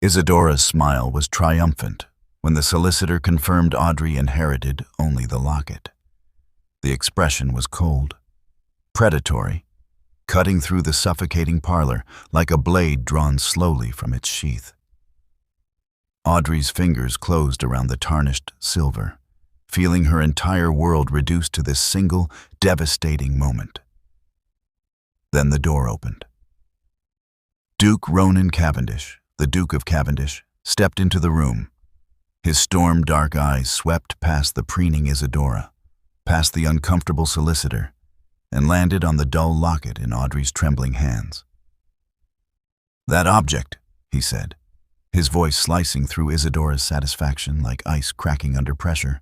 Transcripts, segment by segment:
Isadora's smile was triumphant when the solicitor confirmed Audrey inherited only the locket. The expression was cold, predatory, cutting through the suffocating parlor like a blade drawn slowly from its sheath. Audrey's fingers closed around the tarnished silver, feeling her entire world reduced to this single, devastating moment. Then the door opened. Duke Ronan Cavendish, the Duke of Cavendish, stepped into the room. His storm-dark eyes swept past the preening Isidora, past the uncomfortable solicitor, and landed on the dull locket in Audrey's trembling hands. "That object," he said, his voice slicing through Isadora's satisfaction like ice cracking under pressure,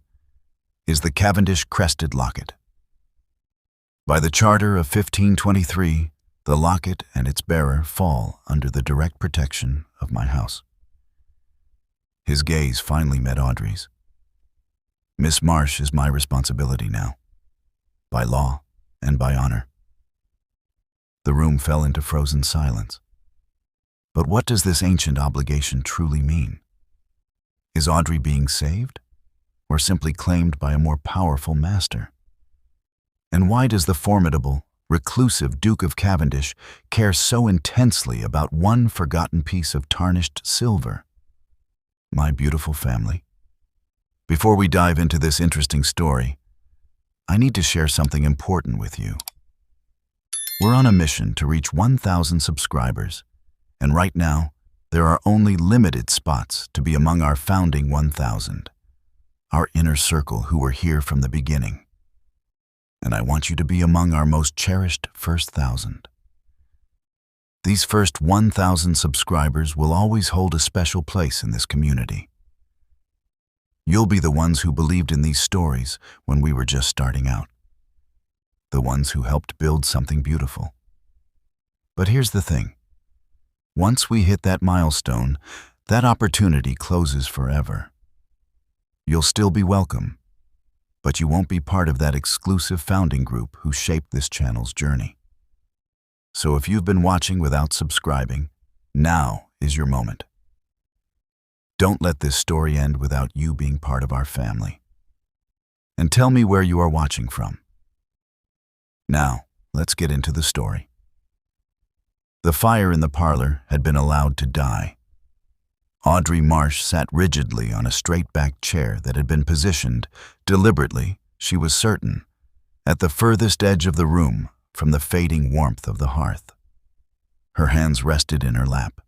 "is the Cavendish Crested Locket. By the Charter of 1523, the locket and its bearer fall under the direct protection of my house." His gaze finally met Audrey's. "Miss Marsh is my responsibility now, by law and by honor." The room fell into frozen silence. But what does this ancient obligation truly mean? Is Audrey being saved, or simply claimed by a more powerful master? And why does the formidable, reclusive Duke of Cavendish care so intensely about one forgotten piece of tarnished silver? My beautiful family, before we dive into this interesting story, I need to share something important with you. We're on a mission to reach 1,000 subscribers, and right now, there are only limited spots to be among our founding 1,000, our inner circle who were here from the beginning. And I want you to be among our most cherished first 1,000. These first 1,000 subscribers will always hold a special place in this community. You'll be the ones who believed in these stories when we were just starting out. The ones who helped build something beautiful. But here's the thing. Once we hit that milestone, that opportunity closes forever. You'll still be welcome, but you won't be part of that exclusive founding group who shaped this channel's journey. So if you've been watching without subscribing, now is your moment. Don't let this story end without you being part of our family. And tell me where you are watching from. Now, let's get into the story. The fire in the parlor had been allowed to die. Audrey Marsh sat rigidly on a straight-backed chair that had been positioned, deliberately, she was certain, at the furthest edge of the room from the fading warmth of the hearth. Her hands rested in her lap,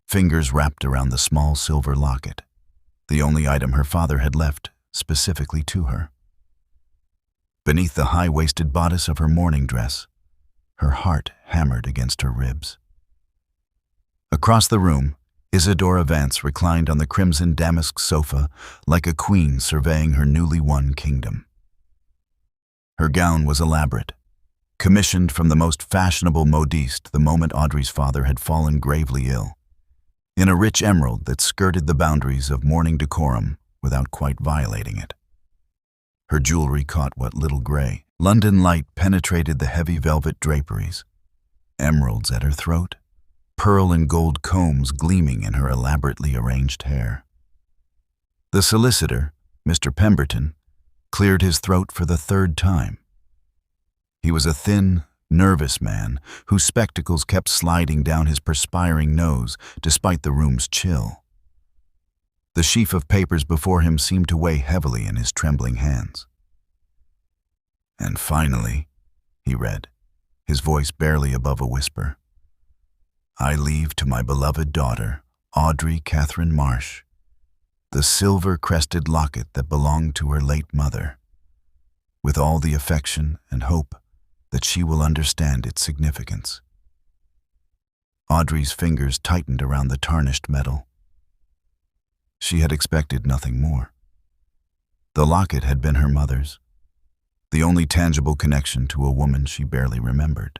fingers wrapped around the small silver locket, the only item her father had left specifically to her. Beneath the high-waisted bodice of her mourning dress, her heart hammered against her ribs. Across the room, Isadora Vance reclined on the crimson damask sofa like a queen surveying her newly won kingdom. Her gown was elaborate, commissioned from the most fashionable modiste the moment Audrey's father had fallen gravely ill, in a rich emerald that skirted the boundaries of mourning decorum without quite violating it. Her jewelry caught what little gray London light penetrated the heavy velvet draperies, emeralds at her throat, pearl and gold combs gleaming in her elaborately arranged hair. The solicitor, Mr. Pemberton, cleared his throat for the third time. He was a thin, nervous man whose spectacles kept sliding down his perspiring nose despite the room's chill. The sheaf of papers before him seemed to weigh heavily in his trembling hands. "And finally," he read, his voice barely above a whisper, "I leave to my beloved daughter, Audrey Catherine Marsh, the silver-crested locket that belonged to her late mother, with all the affection and hope that she will understand its significance." Audrey's fingers tightened around the tarnished metal. She had expected nothing more. The locket had been her mother's, the only tangible connection to a woman she barely remembered.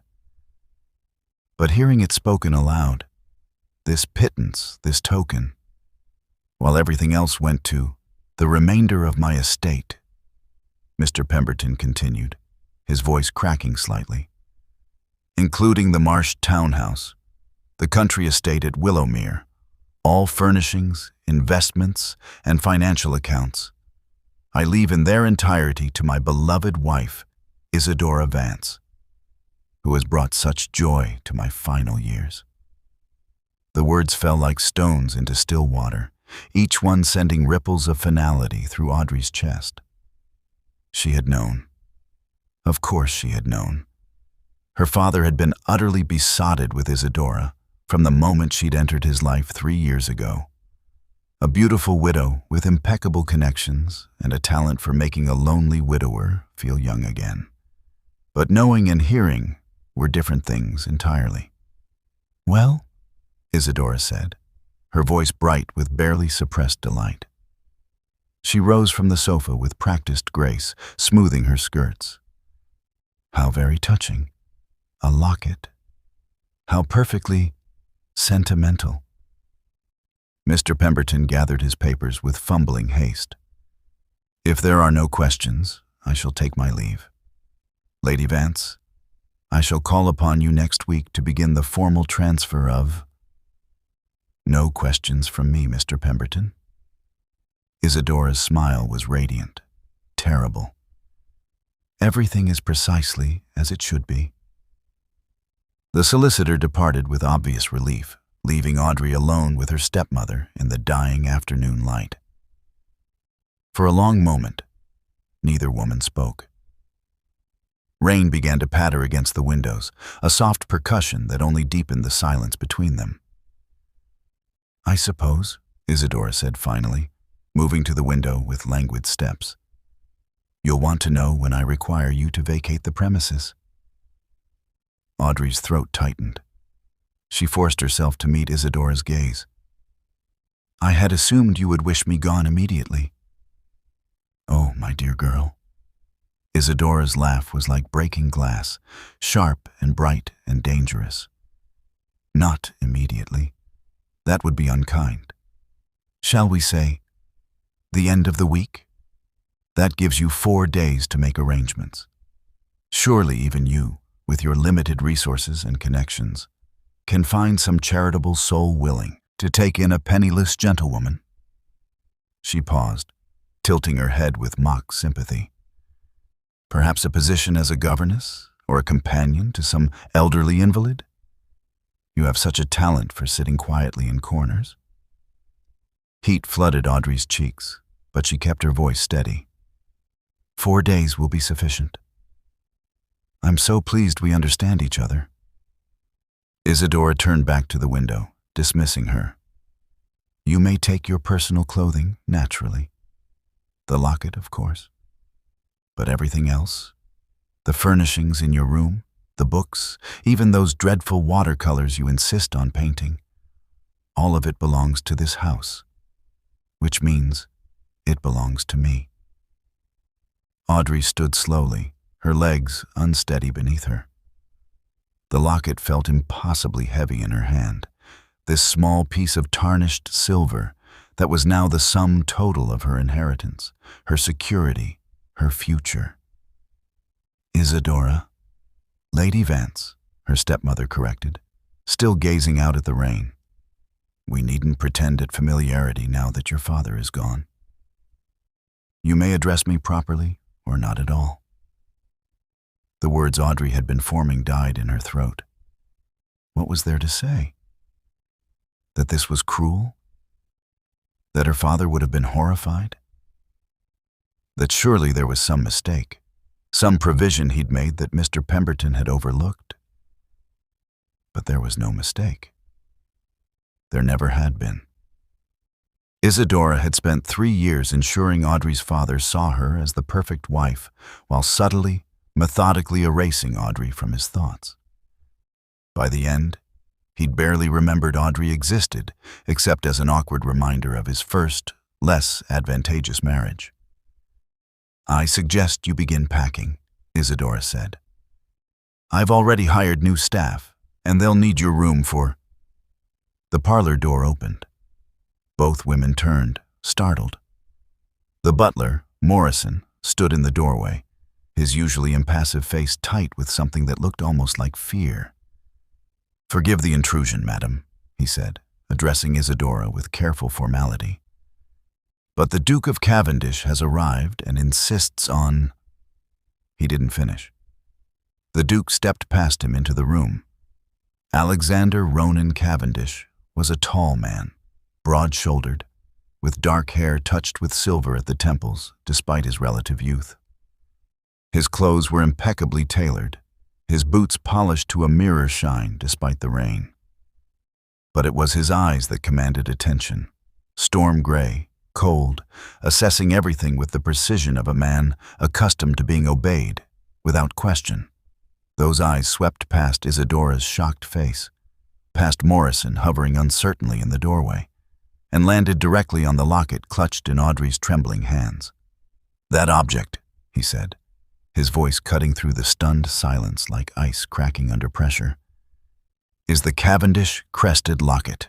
But hearing it spoken aloud, this pittance, this token, while everything else went to the remainder of my estate, Mr. Pemberton continued, his voice cracking slightly, including the Marsh townhouse, the country estate at Willowmere, all furnishings, investments, and financial accounts. I leave in their entirety to my beloved wife, Isadora Vance, who has brought such joy to my final years." The words fell like stones into still water, each one sending ripples of finality through Audrey's chest. She had known. Of course she had known. Her father had been utterly besotted with Isidora from the moment she'd entered his life 3 years ago. A beautiful widow with impeccable connections and a talent for making a lonely widower feel young again. But knowing and hearing were different things entirely. "Well?" Isidora said, her voice bright with barely suppressed delight. She rose from the sofa with practiced grace, smoothing her skirts. "How very touching. A locket. How perfectly sentimental." Mr. Pemberton gathered his papers with fumbling haste. "If there are no questions, I shall take my leave. Lady Vance, I shall call upon you next week to begin the formal transfer of—" "No questions from me, Mr. Pemberton." Isidora's smile was radiant, terrible. "Everything is precisely as it should be." The solicitor departed with obvious relief, leaving Audrey alone with her stepmother in the dying afternoon light. For a long moment, neither woman spoke. Rain began to patter against the windows, a soft percussion that only deepened the silence between them. "I suppose," Isidora said finally, moving to the window with languid steps, "you'll want to know when I require you to vacate the premises." Audrey's throat tightened. She forced herself to meet Isidora's gaze. "I had assumed you would wish me gone immediately." "Oh, my dear girl." Isidora's laugh was like breaking glass, sharp and bright and dangerous. "Not immediately. That would be unkind. Shall we say, the end of the week? That gives you 4 days to make arrangements. Surely even you, with your limited resources and connections, can find some charitable soul willing to take in a penniless gentlewoman." She paused, tilting her head with mock sympathy. "Perhaps a position as a governess or a companion to some elderly invalid? You have such a talent for sitting quietly in corners." Heat flooded Audrey's cheeks, but she kept her voice steady. 4 days will be sufficient. I'm so pleased we understand each other." Isidora turned back to the window, dismissing her. "You may take your personal clothing, naturally. The locket, of course. But everything else, the furnishings in your room, the books, even those dreadful watercolors you insist on painting, all of it belongs to this house, which means it belongs to me." Audrey stood slowly, her legs unsteady beneath her. The locket felt impossibly heavy in her hand, this small piece of tarnished silver that was now the sum total of her inheritance, her security, her future. "Isadora." "Lady Vance," her stepmother corrected, still gazing out at the rain. "We needn't pretend at familiarity now that your father is gone. You may address me properly or not at all." The words Audrey had been forming died in her throat. What was there to say? That this was cruel? That her father would have been horrified? That surely there was some mistake, some provision he'd made that Mr. Pemberton had overlooked? But there was no mistake. There never had been. Isidora had spent 3 years ensuring Audrey's father saw her as the perfect wife, while subtly, methodically erasing Audrey from his thoughts. By the end, he'd barely remembered Audrey existed, except as an awkward reminder of his first, less advantageous marriage. "I suggest you begin packing," Isidora said. "I've already hired new staff, and they'll need your room for—" The parlor door opened. Both women turned, startled. The butler, Morrison, stood in the doorway, his usually impassive face tight with something that looked almost like fear. "Forgive the intrusion, madam," he said, addressing Isidora with careful formality. "But the Duke of Cavendish has arrived and insists on—" He didn't finish. The Duke stepped past him into the room. Alexander Ronan Cavendish was a tall man, broad-shouldered, with dark hair touched with silver at the temples despite his relative youth. His clothes were impeccably tailored, his boots polished to a mirror shine despite the rain. But it was his eyes that commanded attention, storm gray, cold, assessing everything with the precision of a man accustomed to being obeyed, without question. Those eyes swept past Isidora's shocked face, past Morrison hovering uncertainly in the doorway, and landed directly on the locket clutched in Audrey's trembling hands. "That object," he said, his voice cutting through the stunned silence like ice cracking under pressure, "is the Cavendish Crested Locket.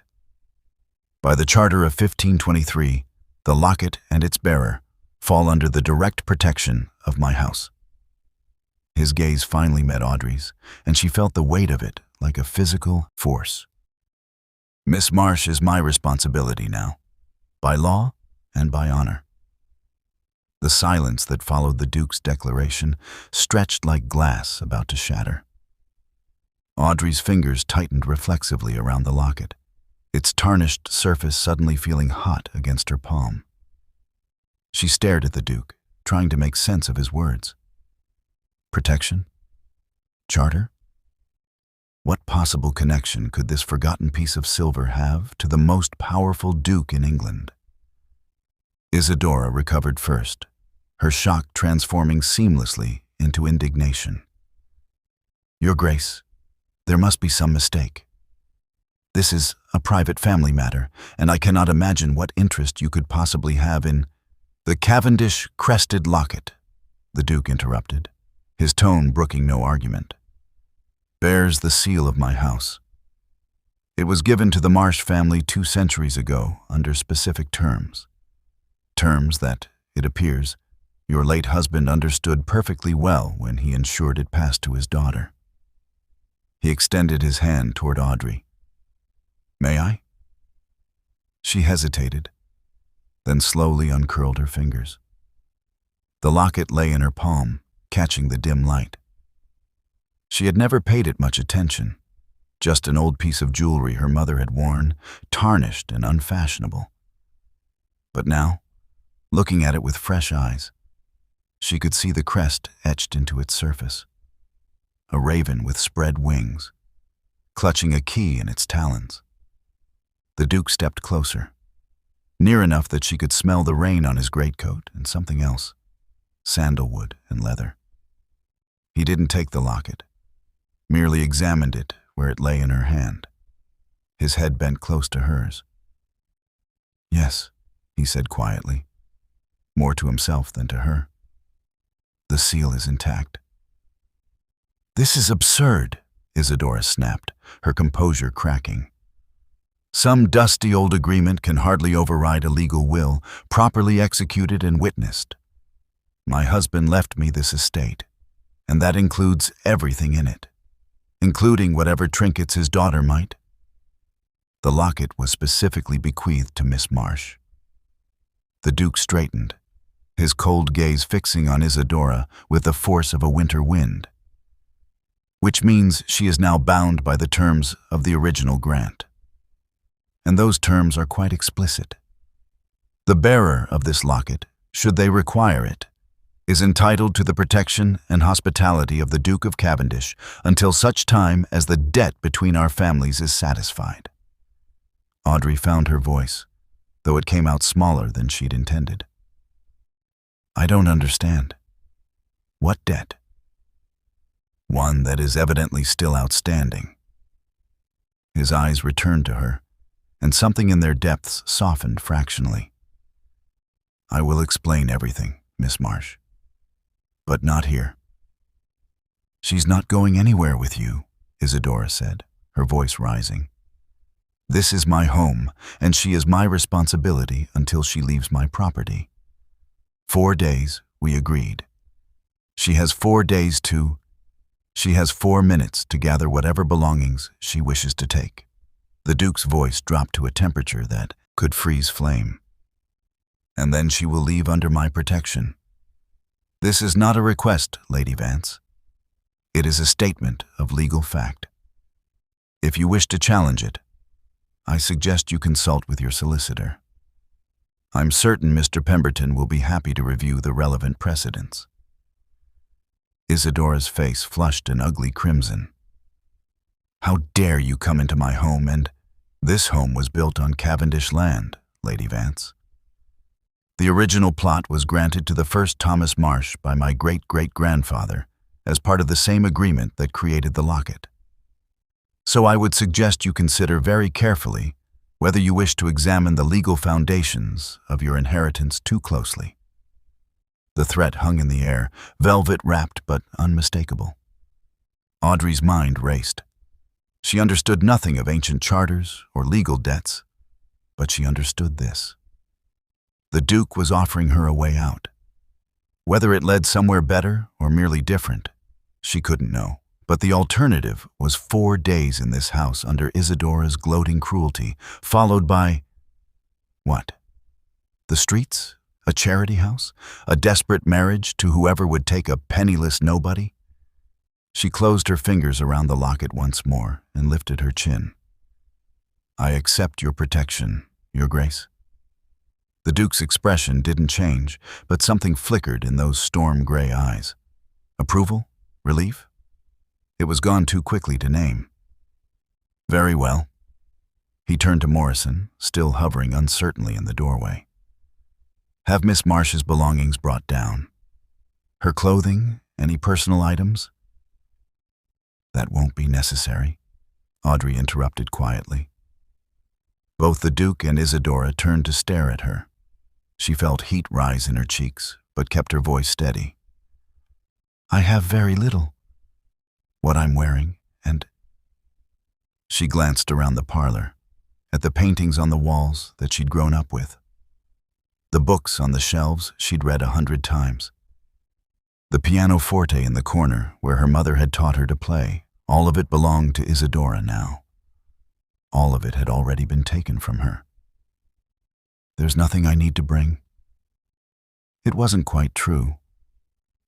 By the Charter of 1523, the locket and its bearer fall under the direct protection of my house." His gaze finally met Audrey's, and she felt the weight of it like a physical force. "Miss Marsh is my responsibility now, by law and by honor." The silence that followed the Duke's declaration stretched like glass about to shatter. Audrey's fingers tightened reflexively around the locket, its tarnished surface suddenly feeling hot against her palm. She stared at the Duke, trying to make sense of his words. Protection? Charter? What possible connection could this forgotten piece of silver have to the most powerful Duke in England? Isadora recovered first, her shock transforming seamlessly into indignation. "Your Grace, there must be some mistake. This is a private family matter, and I cannot imagine what interest you could possibly have in—" "The Cavendish Crested Locket," the Duke interrupted, his tone brooking no argument, "bears the seal of my house. It was given to the Marsh family 2 centuries ago under specific terms. Terms that, it appears, your late husband understood perfectly well when he ensured it passed to his daughter." He extended his hand toward Audrey. "May I?" She hesitated, then slowly uncurled her fingers. The locket lay in her palm, catching the dim light. She had never paid it much attention, just an old piece of jewelry her mother had worn, tarnished and unfashionable. But now, looking at it with fresh eyes, she could see the crest etched into its surface. A raven with spread wings, clutching a key in its talons. The Duke stepped closer, near enough that she could smell the rain on his greatcoat and something else, sandalwood and leather. He didn't take the locket, merely examined it where it lay in her hand, his head bent close to hers. "Yes," he said quietly, more to himself than to her. "The seal is intact." "This is absurd," Isidora snapped, her composure cracking. "Some dusty old agreement can hardly override a legal will, properly executed and witnessed. My husband left me this estate, and that includes everything in it, including whatever trinkets his daughter might." The locket was specifically bequeathed to Miss Marsh. The Duke straightened, his cold gaze fixing on Isadora with the force of a winter wind. "Which means she is now bound by the terms of the original grant. And those terms are quite explicit. The bearer of this locket, should they require it, is entitled to the protection and hospitality of the Duke of Cavendish until such time as the debt between our families is satisfied." Audrey found her voice, though it came out smaller than she'd intended. "I don't understand. What debt?" "One that is evidently still outstanding." His eyes returned to her, and something in their depths softened fractionally. "I will explain everything, Miss Marsh. But not here." "She's not going anywhere with you," Isidora said, her voice rising. "This is my home, and she is my responsibility until she leaves my property. 4 days, we agreed. She has 4 days to... She has 4 minutes to gather whatever belongings she wishes to take." The Duke's voice dropped to a temperature that could freeze flame. "And then she will leave under my protection. This is not a request, Lady Vance. It is a statement of legal fact. If you wish to challenge it, I suggest you consult with your solicitor. I'm certain Mr. Pemberton will be happy to review the relevant precedents." Isadora's face flushed an ugly crimson. "How dare you come into my home, and this home was built on Cavendish land, Lady Vance. The original plot was granted to the first Thomas Marsh by my great-great-grandfather as part of the same agreement that created the locket. So I would suggest you consider very carefully whether you wish to examine the legal foundations of your inheritance too closely." The threat hung in the air, velvet-wrapped but unmistakable. Audrey's mind raced. She understood nothing of ancient charters or legal debts, but she understood this. The Duke was offering her a way out. Whether it led somewhere better or merely different, she couldn't know. But the alternative was 4 days in this house under Isadora's gloating cruelty, followed by… what? The streets? A charity house? A desperate marriage to whoever would take a penniless nobody? She closed her fingers around the locket once more and lifted her chin. "I accept your protection, Your Grace." The Duke's expression didn't change, but something flickered in those storm-gray eyes. Approval? Relief? It was gone too quickly to name. "Very well." He turned to Morrison, still hovering uncertainly in the doorway. "Have Miss Marsh's belongings brought down. Her clothing, any personal items?" "That won't be necessary," Audrey interrupted quietly. Both the Duke and Isidora turned to stare at her. She felt heat rise in her cheeks, but kept her voice steady. "I have very little. What I'm wearing, and…" She glanced around the parlor, at the paintings on the walls that she'd grown up with. The books on the shelves she'd read 100 times. The pianoforte in the corner where her mother had taught her to play, all of it belonged to Isidora now. All of it had already been taken from her. "There's nothing I need to bring." It wasn't quite true.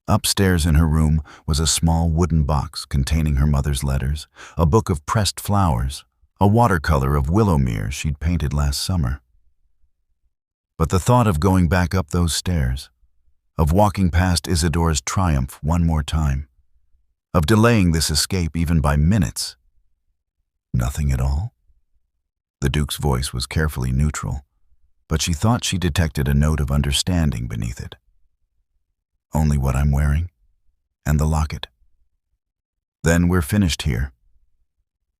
Upstairs in her room was a small wooden box containing her mother's letters, a book of pressed flowers, a watercolor of Willowmere she'd painted last summer. But the thought of going back up those stairs, of walking past Isadora's triumph one more time, of delaying this escape even by minutes. Nothing at all? The Duke's voice was carefully neutral, but she thought she detected a note of understanding beneath it. "Only what I'm wearing, and the locket. Then we're finished here."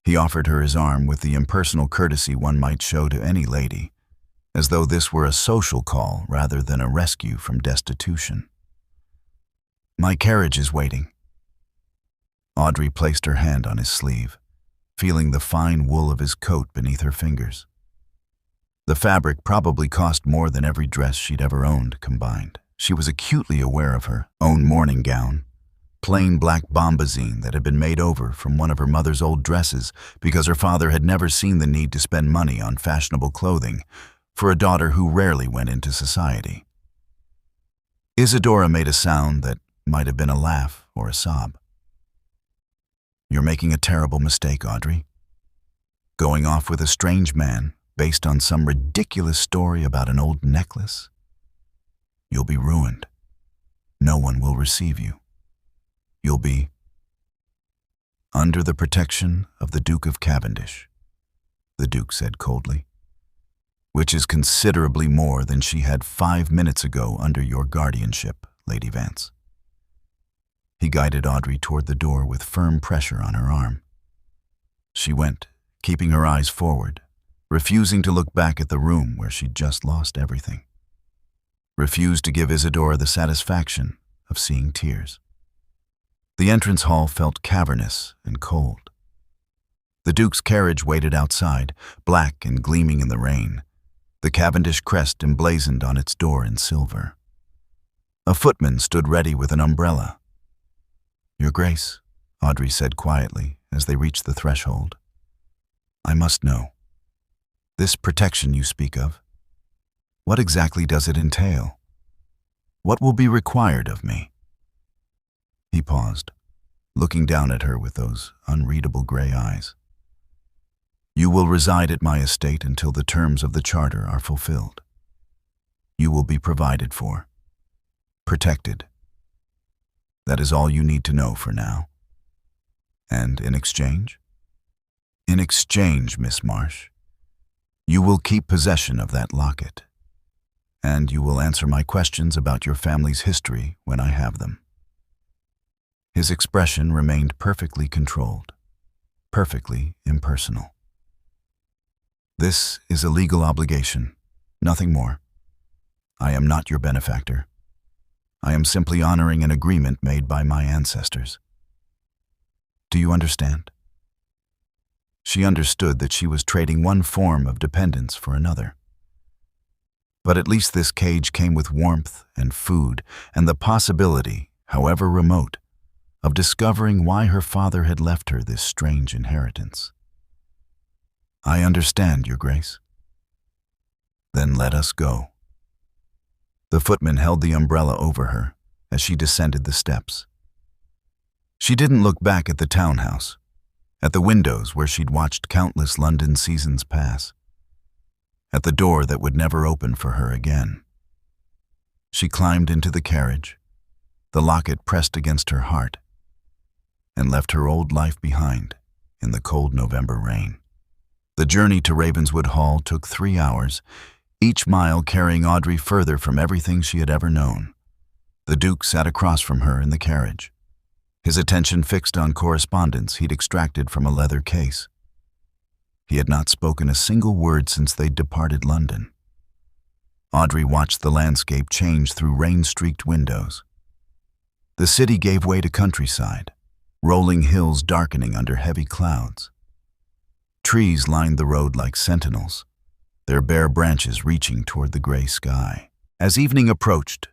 He offered her his arm with the impersonal courtesy one might show to any lady, as though this were a social call rather than a rescue from destitution. "My carriage is waiting." Audrey placed her hand on his sleeve, feeling the fine wool of his coat beneath her fingers. The fabric probably cost more than every dress she'd ever owned combined. She was acutely aware of her own morning gown, plain black bombazine that had been made over from one of her mother's old dresses because her father had never seen the need to spend money on fashionable clothing for a daughter who rarely went into society. Isadora made a sound that might have been a laugh or a sob. "You're making a terrible mistake, Audrey. Going off with a strange man based on some ridiculous story about an old necklace. You'll be ruined. No one will receive you. You'll be under the protection of the Duke of Cavendish," the Duke said coldly, "which is considerably more than she had 5 minutes ago under your guardianship, Lady Vance." He guided Audrey toward the door with firm pressure on her arm. She went, keeping her eyes forward, refusing to look back at the room where she'd just lost everything. Refused to give Isidora the satisfaction of seeing tears. The entrance hall felt cavernous and cold. The Duke's carriage waited outside, black and gleaming in the rain, the Cavendish crest emblazoned on its door in silver. A footman stood ready with an umbrella. "Your Grace," Audrey said quietly as they reached the threshold. "I must know." This protection you speak of, what exactly does it entail? What will be required of me?" He paused, looking down at her with those unreadable gray eyes. "You will reside at my estate until the terms of the charter are fulfilled. You will be provided for, protected. That is all you need to know for now. And in exchange? In exchange, Miss Marsh, you will keep possession of that locket, and you will answer my questions about your family's history when I have them." His expression remained perfectly controlled, perfectly impersonal. "This is a legal obligation, nothing more. I am not your benefactor. I am simply honoring an agreement made by my ancestors. Do you understand?" She understood that she was trading one form of dependence for another. But at least this cage came with warmth and food and the possibility, however remote, of discovering why her father had left her this strange inheritance. "I understand, Your Grace." "Then let us go." The footman held the umbrella over her as she descended the steps. She didn't look back at the townhouse, at the windows where she'd watched countless London seasons pass, at the door that would never open for her again. She climbed into the carriage, the locket pressed against her heart, and left her old life behind in the cold November rain. The journey to Ravenswood Hall took 3 hours, each mile carrying Audrey further from everything she had ever known. The Duke sat across from her in the carriage, his attention fixed on correspondence he'd extracted from a leather case. He had not spoken a single word since they'd departed London. Audrey watched the landscape change through rain-streaked windows. The city gave way to countryside, rolling hills darkening under heavy clouds. Trees lined the road like sentinels, their bare branches reaching toward the gray sky. As evening approached,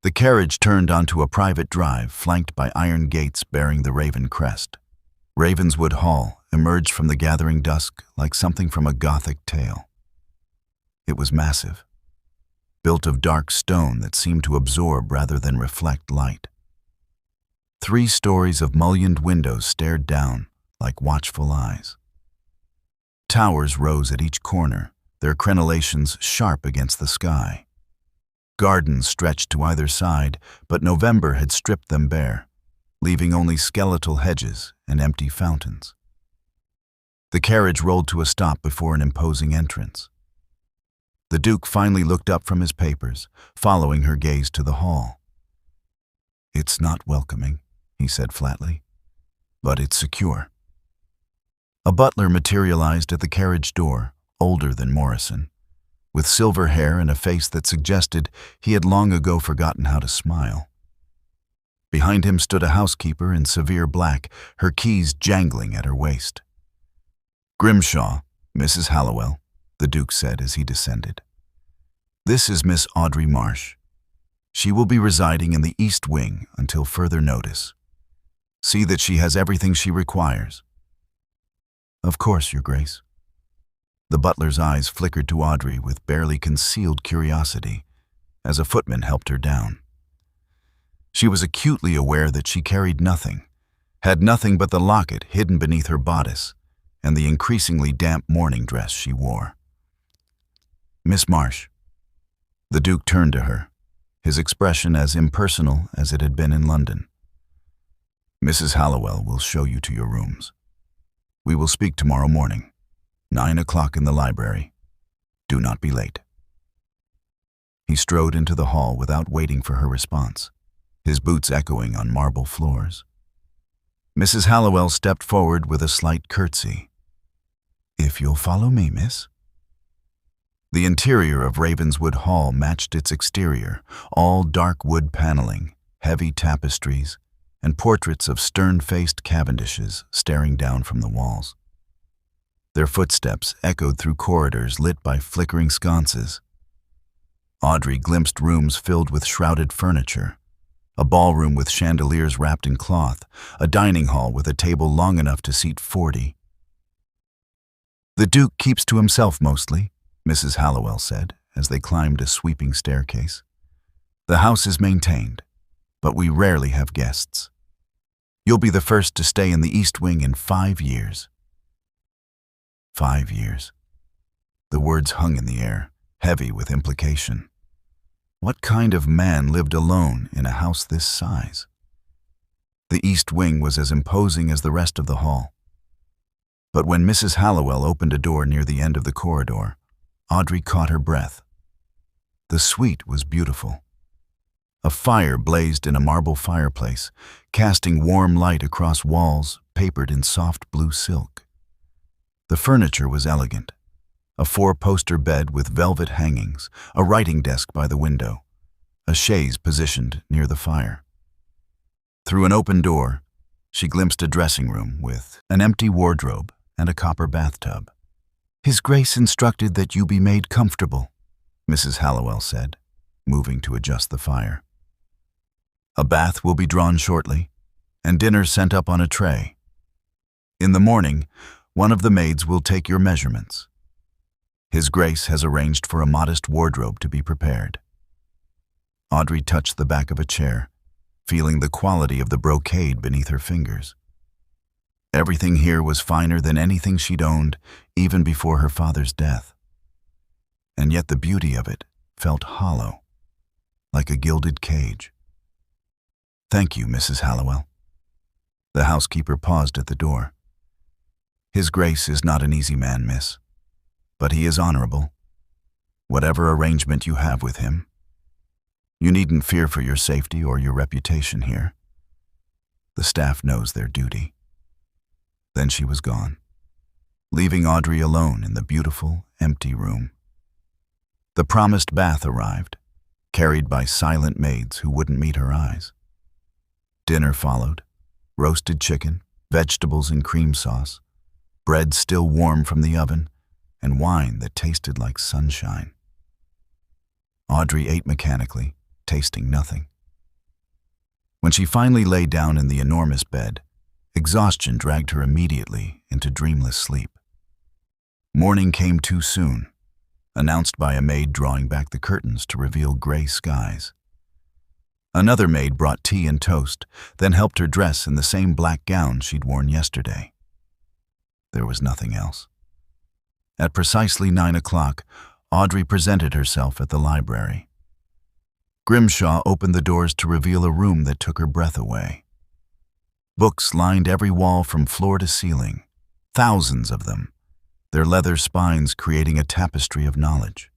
the carriage turned onto a private drive flanked by iron gates bearing the Raven crest. Ravenswood Hall emerged from the gathering dusk like something from a Gothic tale. It was massive, built of dark stone that seemed to absorb rather than reflect light. 3 stories of mullioned windows stared down like watchful eyes. Towers rose at each corner, their crenellations sharp against the sky. Gardens stretched to either side, but November had stripped them bare, leaving only skeletal hedges and empty fountains. The carriage rolled to a stop before an imposing entrance. The Duke finally looked up from his papers, following her gaze to the hall. "It's not welcoming," he said flatly, "but it's secure." A butler materialized at the carriage door, older than Morrison, with silver hair and a face that suggested he had long ago forgotten how to smile. Behind him stood a housekeeper in severe black, her keys jangling at her waist. "Grimshaw, Mrs. Hallowell," the Duke said as he descended. "This is Miss Audrey Marsh. She will be residing in the East Wing until further notice. See that she has everything she requires." "Of course, Your Grace." The butler's eyes flickered to Audrey with barely concealed curiosity as a footman helped her down. She was acutely aware that she carried nothing, had nothing but the locket hidden beneath her bodice and the increasingly damp morning dress she wore. "Miss Marsh." The Duke turned to her, his expression as impersonal as it had been in London. "Mrs. Hallowell will show you to your rooms. We will speak tomorrow morning, 9 o'clock in the library. Do not be late." He strode into the hall without waiting for her response, his boots echoing on marble floors. Mrs. Hallowell stepped forward with a slight curtsy. "If you'll follow me, miss." The interior of Ravenswood Hall matched its exterior, all dark wood paneling, heavy tapestries, and portraits of stern-faced Cavendishes staring down from the walls. Their footsteps echoed through corridors lit by flickering sconces. Audrey glimpsed rooms filled with shrouded furniture, a ballroom with chandeliers wrapped in cloth, a dining hall with a table long enough to seat 40. "The Duke keeps to himself mostly," Mrs. Hallowell said as they climbed a sweeping staircase. "The house is maintained, but we rarely have guests. You'll be the first to stay in the East Wing in 5 years." 5 years. The words hung in the air, heavy with implication. What kind of man lived alone in a house this size? The East Wing was as imposing as the rest of the hall. But when Mrs. Hallowell opened a door near the end of the corridor, Audrey caught her breath. The suite was beautiful. A fire blazed in a marble fireplace, casting warm light across walls papered in soft blue silk. The furniture was elegant. A 4-poster bed with velvet hangings, a writing desk by the window, a chaise positioned near the fire. Through an open door, she glimpsed a dressing room with an empty wardrobe and a copper bathtub. "His Grace instructed that you be made comfortable," Mrs. Hallowell said, moving to adjust the fire. "A bath will be drawn shortly, and dinner sent up on a tray. In the morning, one of the maids will take your measurements. His Grace has arranged for a modest wardrobe to be prepared." Audrey touched the back of a chair, feeling the quality of the brocade beneath her fingers. Everything here was finer than anything she'd owned, even before her father's death. And yet the beauty of it felt hollow, like a gilded cage. "Thank you, Mrs. Hallowell." The housekeeper paused at the door. "His Grace is not an easy man, miss, but he is honorable. Whatever arrangement you have with him, you needn't fear for your safety or your reputation here. The staff knows their duty." Then she was gone, leaving Audrey alone in the beautiful, empty room. The promised bath arrived, carried by silent maids who wouldn't meet her eyes. Dinner followed: roasted chicken, vegetables and cream sauce, bread still warm from the oven, and wine that tasted like sunshine. Audrey ate mechanically, tasting nothing. When she finally lay down in the enormous bed, exhaustion dragged her immediately into dreamless sleep. Morning came too soon, announced by a maid drawing back the curtains to reveal gray skies. Another maid brought tea and toast, then helped her dress in the same black gown she'd worn yesterday. There was nothing else. At precisely 9 o'clock, Audrey presented herself at the library. Grimshaw opened the doors to reveal a room that took her breath away. Books lined every wall from floor to ceiling, thousands of them, their leather spines creating a tapestry of knowledge.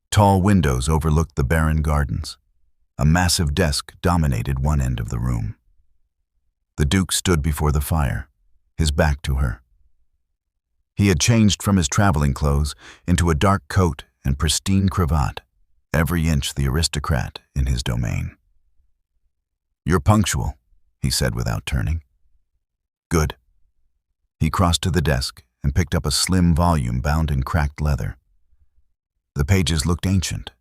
Tall windows overlooked the barren gardens. A massive desk dominated one end of the room. The Duke stood before the fire, his back to her. He had changed from his traveling clothes into a dark coat and pristine cravat, every inch the aristocrat in his domain. "You're punctual," he said without turning. "Good." He crossed to the desk and picked up a slim volume bound in cracked leather. The pages looked ancient,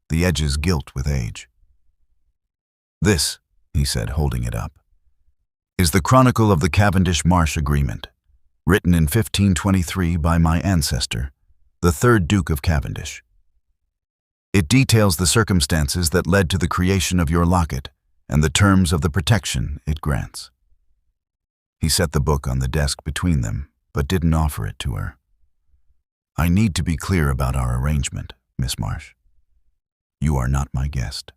the edges gilt with age. "This," he said, holding it up, "is the Chronicle of the Cavendish Marsh Agreement, written in 1523 by my ancestor, the 3rd Duke of Cavendish. It details the circumstances that led to the creation of your locket and the terms of the protection it grants." He set the book on the desk between them, but didn't offer it to her. "I need to be clear about our arrangement, Miss Marsh. You are not my guest.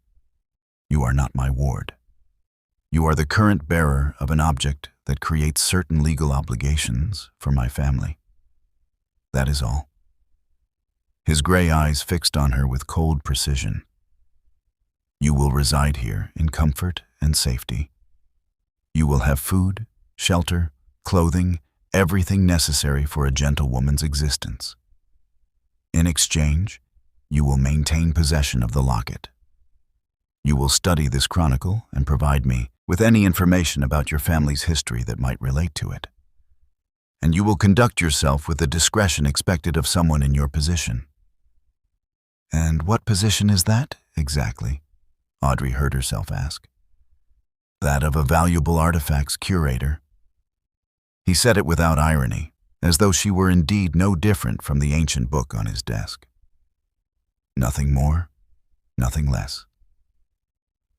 You are not my ward. You are the current bearer of an object that creates certain legal obligations for my family. That is all." His gray eyes fixed on her with cold precision. "You will reside here in comfort and safety. You will have food, shelter, clothing, everything necessary for a gentlewoman's existence. In exchange, you will maintain possession of the locket. You will study this chronicle and provide me with any information about your family's history that might relate to it. And you will conduct yourself with the discretion expected of someone in your position." "And what position is that, exactly?" Audrey heard herself ask. "That of a valuable artifacts curator." He said it without irony, as though she were indeed no different from the ancient book on his desk. Nothing more, nothing less.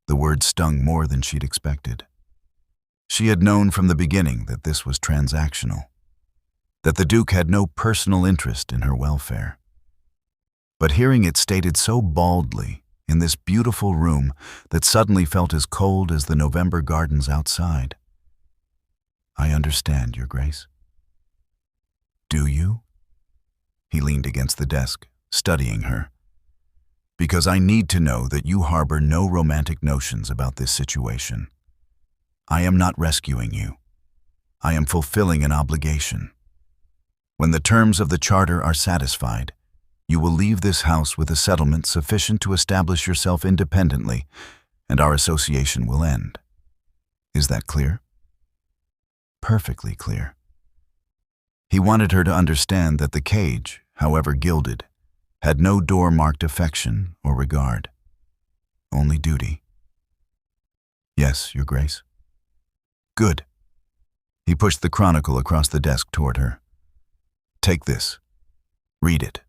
The words stung more than she'd expected. She had known from the beginning that this was transactional, that the Duke had no personal interest in her welfare. But hearing it stated so baldly in this beautiful room that suddenly felt as cold as the November gardens outside. "I understand, Your Grace." "Do you?" He leaned against the desk, studying her. "Because I need to know that you harbor no romantic notions about this situation. I am not rescuing you. I am fulfilling an obligation. When the terms of the charter are satisfied, you will leave this house with a settlement sufficient to establish yourself independently, and our association will end. Is that clear?" Perfectly clear. He wanted her to understand that the cage, however gilded, had no door marked affection or regard, only duty. "Yes, Your Grace." "Good." He pushed the chronicle across the desk toward her. "Take this. Read it.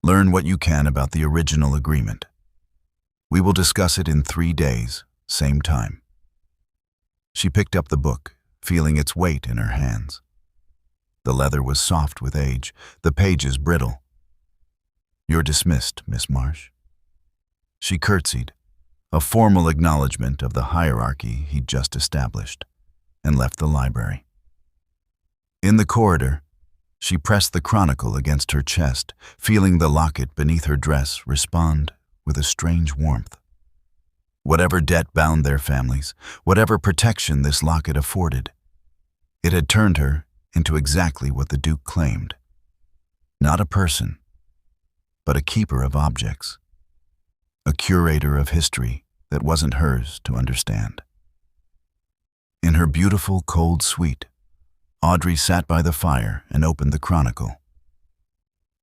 Learn what you can about the original agreement. We will discuss it in 3 days, same time." She picked up the book, feeling its weight in her hands. The leather was soft with age, the pages brittle. "You're dismissed, Miss Marsh." She curtsied, a formal acknowledgement of the hierarchy he'd just established, and left the library. In the corridor, she pressed the chronicle against her chest, feeling the locket beneath her dress respond with a strange warmth. Whatever debt bound their families, whatever protection this locket afforded, it had turned her into exactly what the Duke claimed. Not a person, but a keeper of objects, a curator of history that wasn't hers to understand. In her beautiful, cold suite, Audrey sat by the fire and opened the chronicle.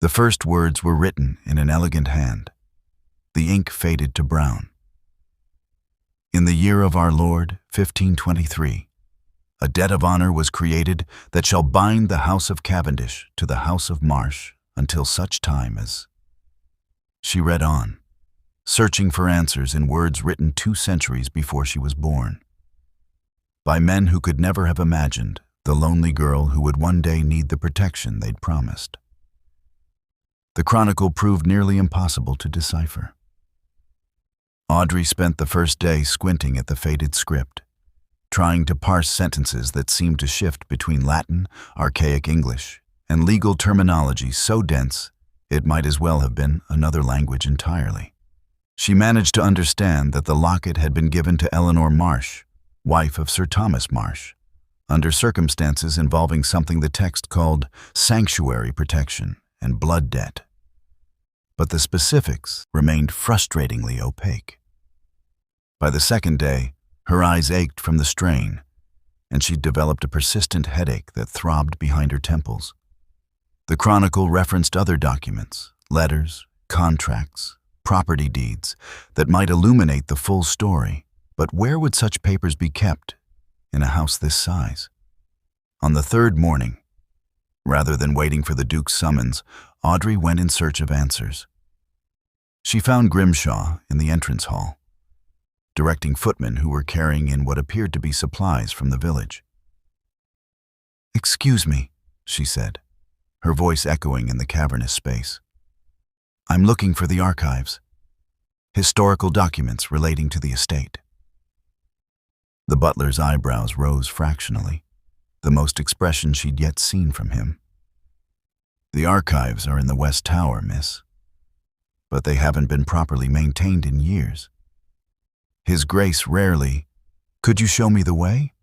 The first words were written in an elegant hand. The ink faded to brown. "In the year of our Lord, 1523, a debt of honor was created that shall bind the house of Cavendish to the house of Marsh until such time as..." She read on, searching for answers in words written 2 centuries before she was born, by men who could never have imagined the lonely girl who would one day need the protection they'd promised. The chronicle proved nearly impossible to decipher. Audrey spent the first day squinting at the faded script, trying to parse sentences that seemed to shift between Latin, archaic English, and legal terminology so dense it might as well have been another language entirely. She managed to understand that the locket had been given to Eleanor Marsh, wife of Sir Thomas Marsh, under circumstances involving something the text called sanctuary protection and blood debt. But the specifics remained frustratingly opaque. By the second day, her eyes ached from the strain, and she'd developed a persistent headache that throbbed behind her temples. The chronicle referenced other documents, letters, contracts, property deeds, that might illuminate the full story, but where would such papers be kept in a house this size? On the 3rd morning, rather than waiting for the Duke's summons, Audrey went in search of answers. She found Grimshaw in the entrance hall, directing footmen who were carrying in what appeared to be supplies from the village. "Excuse me," she said, her voice echoing in the cavernous space. "I'm looking for the archives, historical documents relating to the estate." The butler's eyebrows rose fractionally, the most expression she'd yet seen from him. "The archives are in the West Tower, miss, but they haven't been properly maintained in years. His Grace rarely..." "Could you show me the way?"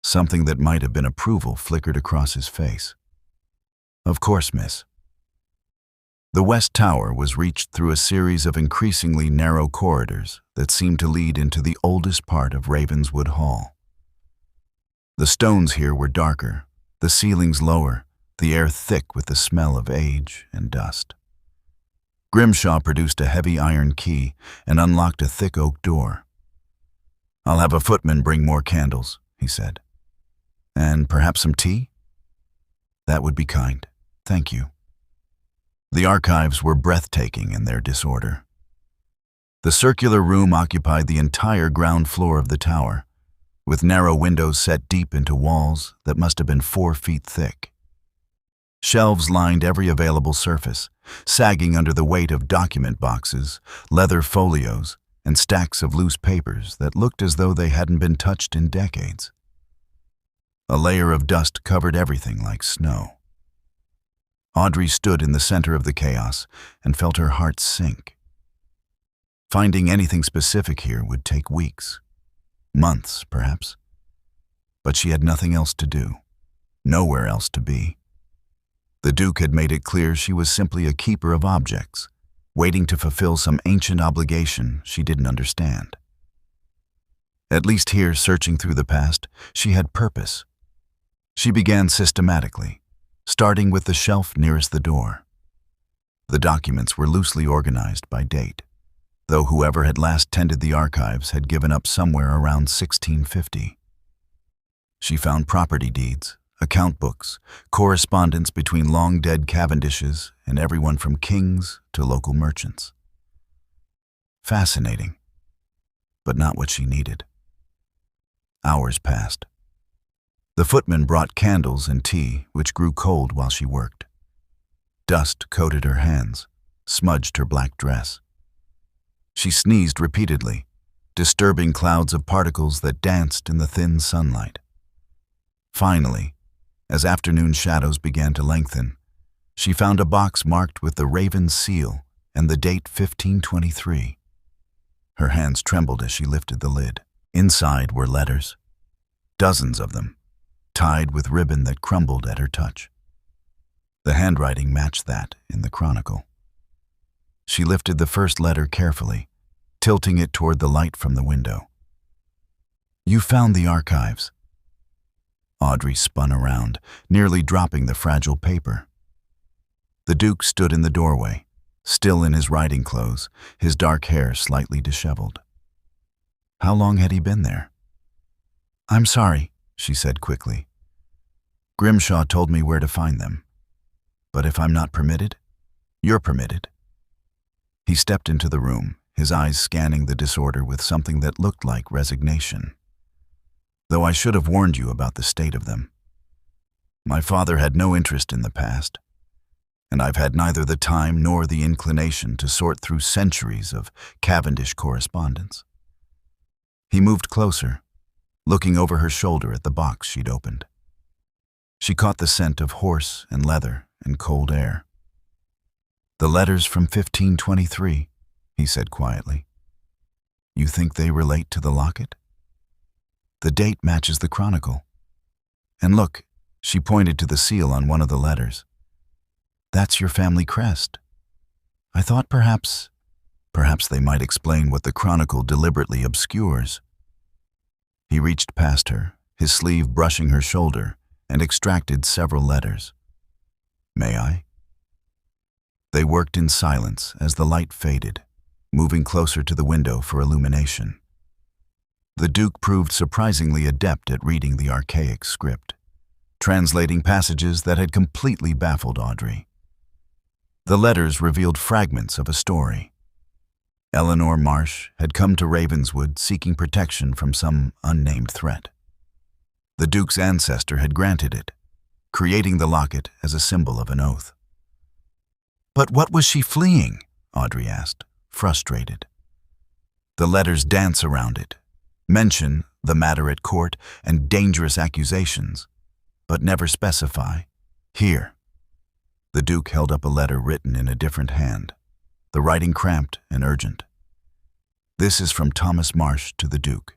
Something that might have been approval flickered across his face. "Of course, miss." The West Tower was reached through a series of increasingly narrow corridors that seemed to lead into the oldest part of Ravenswood Hall. The stones here were darker, the ceilings lower, the air thick with the smell of age and dust. Grimshaw produced a heavy iron key and unlocked a thick oak door. "I'll have a footman bring more candles," he said. "And perhaps some tea?" That would be kind. Thank you. The archives were breathtaking in their disorder. The circular room occupied the entire ground floor of the tower, with narrow windows set deep into walls that must have been 4 feet thick. Shelves lined every available surface, sagging under the weight of document boxes, leather folios, and stacks of loose papers that looked as though they hadn't been touched in decades. A layer of dust covered everything like snow. Audrey stood in the center of the chaos and felt her heart sink. Finding anything specific here would take weeks, months perhaps. But she had nothing else to do, nowhere else to be. The Duke had made it clear she was simply a keeper of objects, waiting to fulfill some ancient obligation she didn't understand. At least here, searching through the past, she had purpose. She began systematically, starting with the shelf nearest the door. The documents were loosely organized by date, though whoever had last tended the archives had given up somewhere around 1650. She found property deeds, account books, correspondence between long-dead Cavendishes and everyone from kings to local merchants. Fascinating, but not what she needed. Hours passed. The footman brought candles and tea, which grew cold while she worked. Dust coated her hands, smudged her black dress. She sneezed repeatedly, disturbing clouds of particles that danced in the thin sunlight. Finally, as afternoon shadows began to lengthen, she found a box marked with the raven's seal and the date 1523. Her hands trembled as she lifted the lid. Inside were letters, dozens of them, tied with ribbon that crumbled at her touch. The handwriting matched that in the chronicle. She lifted the first letter carefully, tilting it toward the light from the window. "You found the archives." Audrey spun around, nearly dropping the fragile paper. The Duke stood in the doorway, still in his riding clothes, his dark hair slightly disheveled. How long had he been there? "I'm sorry," she said quickly. "Grimshaw told me where to find them. But if I'm not permitted, you're permitted." He stepped into the room, his eyes scanning the disorder with something that looked like resignation. "Though I should have warned you about the state of them. My father had no interest in the past, and I've had neither the time nor the inclination to sort through centuries of Cavendish correspondence." He moved closer, looking over her shoulder at the box she'd opened. She caught the scent of horse and leather and cold air. "The letters from 1523, he said quietly. "You think they relate to the locket? The date matches the chronicle. And look," she pointed to the seal on one of the letters. "That's your family crest. I thought perhaps they might explain what the chronicle deliberately obscures." He reached past her, his sleeve brushing her shoulder, and extracted several letters. "May I?" They worked in silence as the light faded, moving closer to the window for illumination. The Duke proved surprisingly adept at reading the archaic script, translating passages that had completely baffled Audrey. The letters revealed fragments of a story. Eleanor Marsh had come to Ravenswood seeking protection from some unnamed threat. The Duke's ancestor had granted it, creating the locket as a symbol of an oath. "But what was she fleeing?" Audrey asked, frustrated. "The letters dance around it, mention the matter at court and dangerous accusations, but never specify. Here." The Duke held up a letter written in a different hand, the writing cramped and urgent. "This is from Thomas Marsh to the Duke.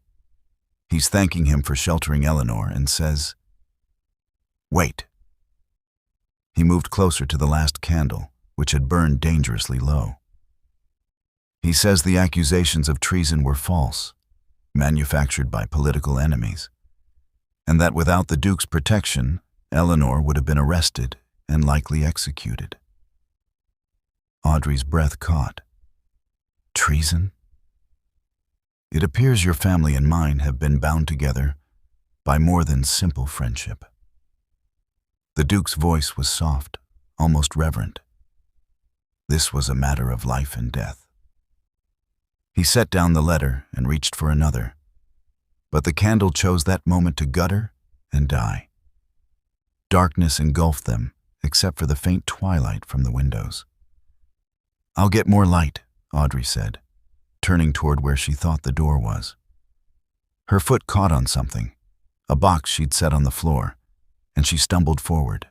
He's thanking him for sheltering Eleanor and says..." "Wait." He moved closer to the last candle, which had burned dangerously low. "He says the accusations of treason were false, manufactured by political enemies, and that without the Duke's protection, Eleanor would have been arrested and likely executed." Audrey's breath caught. "Treason? It appears your family and mine have been bound together by more than simple friendship." The Duke's voice was soft, almost reverent. This was a matter of life and death. He set down the letter and reached for another, but the candle chose that moment to gutter and die. Darkness engulfed them, except for the faint twilight from the windows. "I'll get more light," Audrey said, turning toward where she thought the door was. Her foot caught on something, a box she'd set on the floor, and she stumbled forward.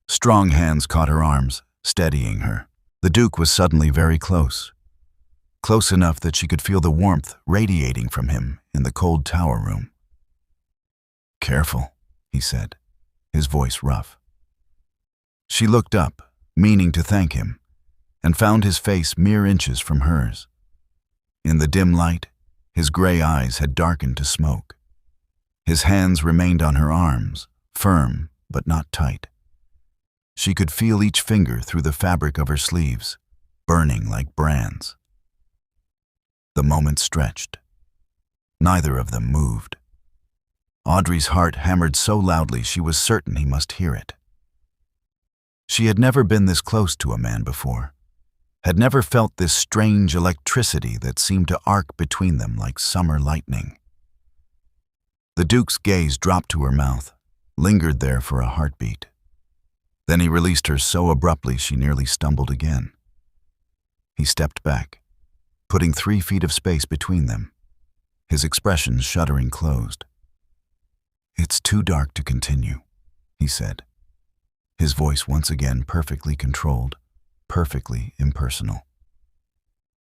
Strong hands caught her arms, steadying her. The Duke was suddenly very close. Close enough that she could feel the warmth radiating from him in the cold tower room. "Careful," he said, his voice rough. She looked up, meaning to thank him, and found his face mere inches from hers. In the dim light, his gray eyes had darkened to smoke. His hands remained on her arms, firm but not tight. She could feel each finger through the fabric of her sleeves, burning like brands. The moment stretched. Neither of them moved. Audrey's heart hammered so loudly she was certain he must hear it. She had never been this close to a man before, had never felt this strange electricity that seemed to arc between them like summer lightning. The Duke's gaze dropped to her mouth, lingered there for a heartbeat. Then he released her so abruptly she nearly stumbled again. He stepped back, putting 3 feet of space between them, his expression shuddering closed. "It's too dark to continue," he said, his voice once again perfectly controlled, perfectly impersonal.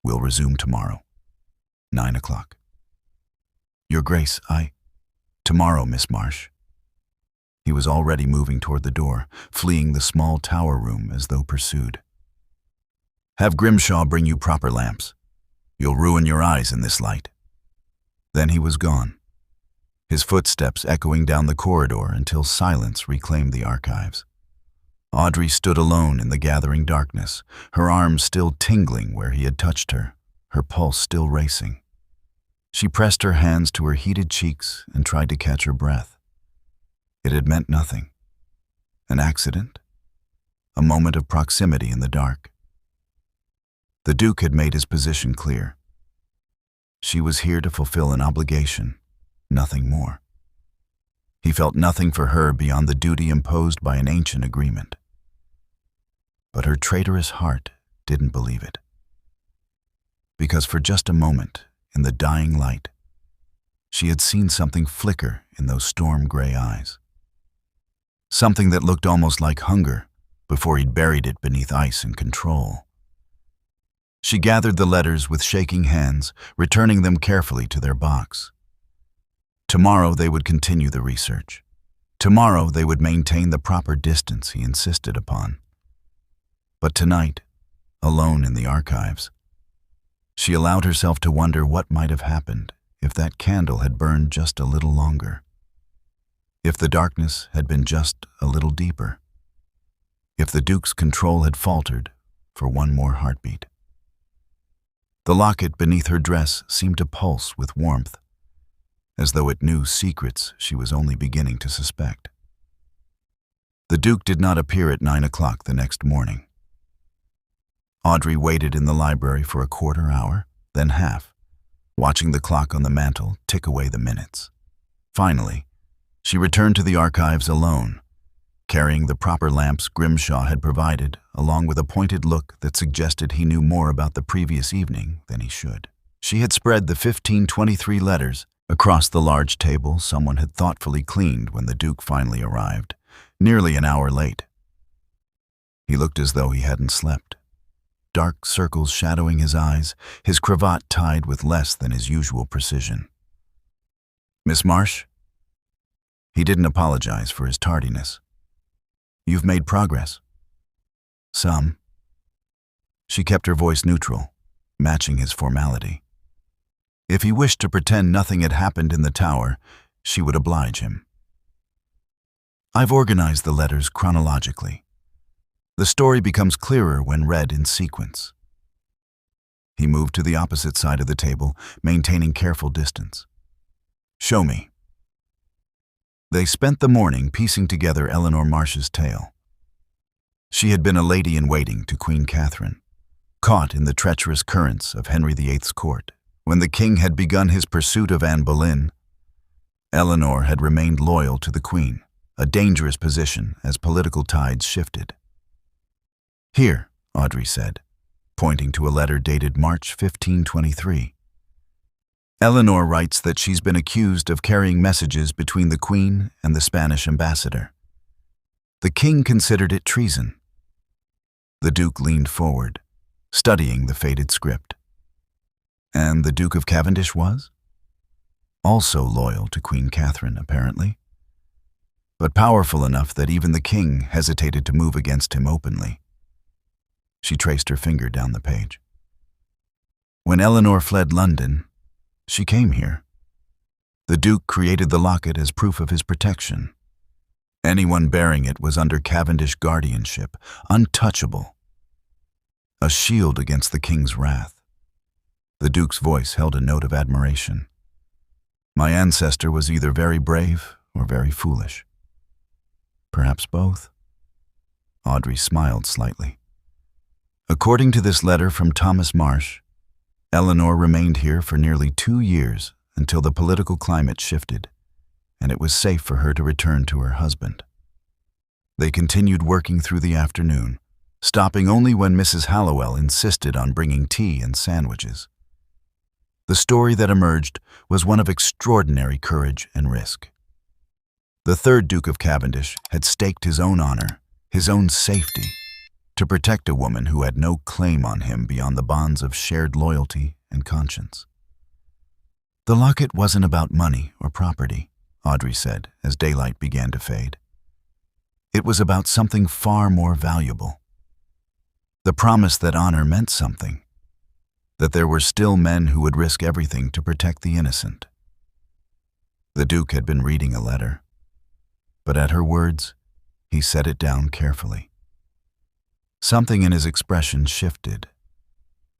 "We'll resume tomorrow, 9 o'clock. Your Grace, Tomorrow, Miss Marsh." He was already moving toward the door, fleeing the small tower room as though pursued. "Have Grimshaw bring you proper lamps. You'll ruin your eyes in this light." Then he was gone, his footsteps echoing down the corridor until silence reclaimed the archives. Audrey stood alone in the gathering darkness, her arms still tingling where he had touched her, her pulse still racing. She pressed her hands to her heated cheeks and tried to catch her breath. It had meant nothing. An accident? A moment of proximity in the dark. The Duke had made his position clear. She was here to fulfill an obligation, nothing more. He felt nothing for her beyond the duty imposed by an ancient agreement. But her traitorous heart didn't believe it. Because for just a moment, in the dying light, she had seen something flicker in those storm-gray eyes. Something that looked almost like hunger before he'd buried it beneath ice and control. She gathered the letters with shaking hands, returning them carefully to their box. Tomorrow they would continue the research. Tomorrow they would maintain the proper distance he insisted upon. But tonight, alone in the archives, she allowed herself to wonder what might have happened if that candle had burned just a little longer. If the darkness had been just a little deeper. If the Duke's control had faltered for one more heartbeat. The locket beneath her dress seemed to pulse with warmth, as though it knew secrets she was only beginning to suspect. The Duke did not appear at 9 o'clock the next morning. Audrey waited in the library for a quarter hour, then half, watching the clock on the mantel tick away the minutes. Finally, she returned to the archives alone, carrying the proper lamps Grimshaw had provided, along with a pointed look that suggested he knew more about the previous evening than he should. She had spread the 1523 letters across the large table someone had thoughtfully cleaned when the Duke finally arrived, nearly an hour late. He looked as though he hadn't slept. Dark circles shadowing his eyes, his cravat tied with less than his usual precision. "Miss Marsh?" He didn't apologize for his tardiness. "You've made progress." "Some." She kept her voice neutral, matching his formality. If he wished to pretend nothing had happened in the tower, she would oblige him. "I've organized the letters chronologically. The story becomes clearer when read in sequence." He moved to the opposite side of the table, maintaining careful distance. "Show me." They spent the morning piecing together Eleanor Marsh's tale. She had been a lady-in-waiting to Queen Catherine, caught in the treacherous currents of Henry VIII's court. When the king had begun his pursuit of Anne Boleyn, Eleanor had remained loyal to the queen, a dangerous position as political tides shifted. "Here," Audrey said, pointing to a letter dated March 1523. Eleanor writes that she's been accused of carrying messages between the Queen and the Spanish ambassador. The king considered it treason. The Duke leaned forward, studying the faded script. And the Duke of Cavendish was? Also loyal to Queen Catherine, apparently, but powerful enough that even the king hesitated to move against him openly. She traced her finger down the page. When Eleanor fled London, she came here. The Duke created the locket as proof of his protection. Anyone bearing it was under Cavendish guardianship, untouchable. A shield against the king's wrath. The Duke's voice held a note of admiration. My ancestor was either very brave or very foolish. Perhaps both. Audrey smiled slightly. According to this letter from Thomas Marsh, Eleanor remained here for nearly 2 years until the political climate shifted, and it was safe for her to return to her husband. They continued working through the afternoon, stopping only when Mrs. Hallowell insisted on bringing tea and sandwiches. The story that emerged was one of extraordinary courage and risk. The third Duke of Cavendish had staked his own honor, his own safety, to protect a woman who had no claim on him beyond the bonds of shared loyalty and conscience. The locket wasn't about money or property, Audrey said as daylight began to fade. It was about something far more valuable. The promise that honor meant something, that there were still men who would risk everything to protect the innocent. The Duke had been reading a letter, but at her words, he set it down carefully. Something in his expression shifted,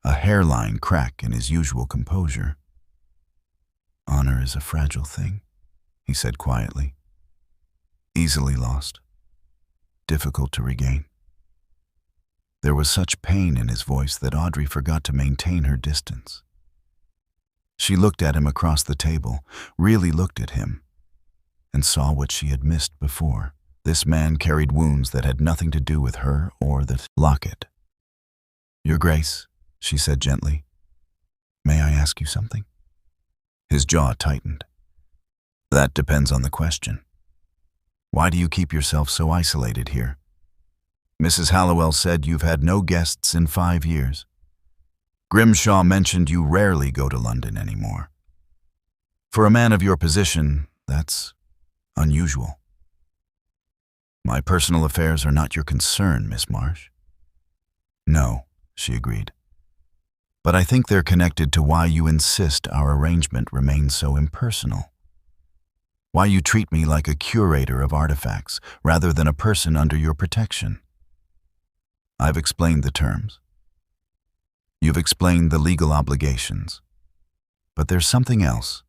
a hairline crack in his usual composure. Honor is a fragile thing, he said quietly. Easily lost, difficult to regain. There was such pain in his voice that Audrey forgot to maintain her distance. She looked at him across the table, really looked at him, and saw what she had missed before. This man carried wounds that had nothing to do with her or the locket. Your Grace, she said gently, may I ask you something? His jaw tightened. That depends on the question. Why do you keep yourself so isolated here? Mrs. Hallowell said you've had no guests in 5 years. Grimshaw mentioned you rarely go to London anymore. For a man of your position, that's unusual. My personal affairs are not your concern, Miss Marsh. No, she agreed. But I think they're connected to why you insist our arrangement remains so impersonal. Why you treat me like a curator of artifacts rather than a person under your protection. I've explained the terms. You've explained the legal obligations. But there's something else.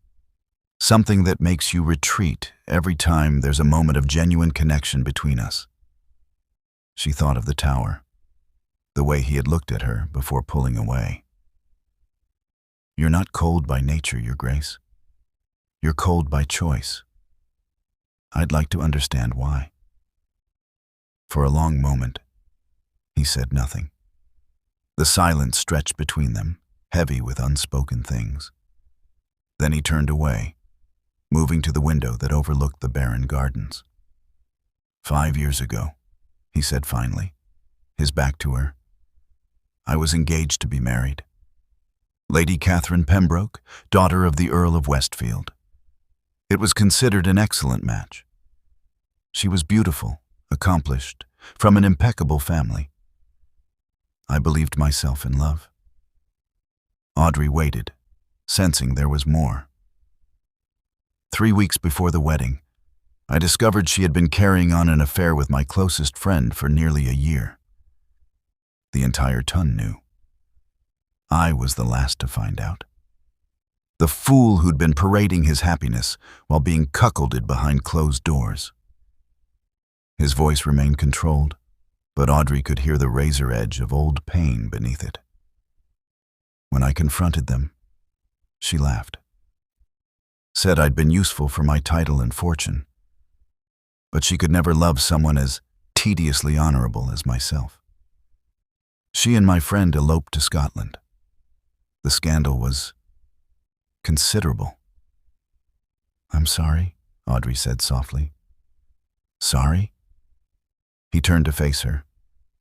Something that makes you retreat every time there's a moment of genuine connection between us. She thought of the tower, the way he had looked at her before pulling away. You're not cold by nature, Your Grace. You're cold by choice. I'd like to understand why. For a long moment, he said nothing. The silence stretched between them, heavy with unspoken things. Then he turned away, moving to the window that overlooked the barren gardens. 5 years ago, he said finally, his back to her, I was engaged to be married. Lady Catherine Pembroke, daughter of the Earl of Westfield. It was considered an excellent match. She was beautiful, accomplished, from an impeccable family. I believed myself in love. Audrey waited, sensing there was more. 3 weeks before the wedding, I discovered she had been carrying on an affair with my closest friend for nearly a year. The entire ton knew. I was the last to find out. The fool who'd been parading his happiness while being cuckolded behind closed doors. His voice remained controlled, but Audrey could hear the razor edge of old pain beneath it. When I confronted them, she laughed. Said I'd been useful for my title and fortune, but she could never love someone as tediously honorable as myself. She and my friend eloped to Scotland. The scandal was considerable. "I'm sorry," Audrey said softly. "Sorry?" He turned to face her,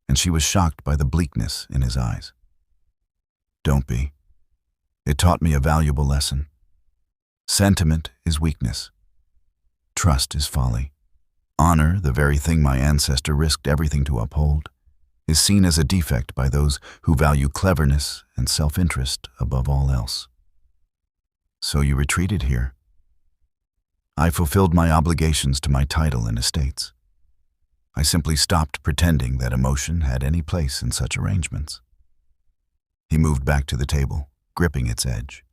and she was shocked by the bleakness in his eyes. "Don't be. It taught me a valuable lesson. Sentiment is weakness. Trust is folly. Honor, the very thing my ancestor risked everything to uphold, is seen as a defect by those who value cleverness and self-interest above all else. So you retreated here. I fulfilled my obligations to my title and estates. I simply stopped pretending that emotion had any place in such arrangements." He moved back to the table, gripping its edge.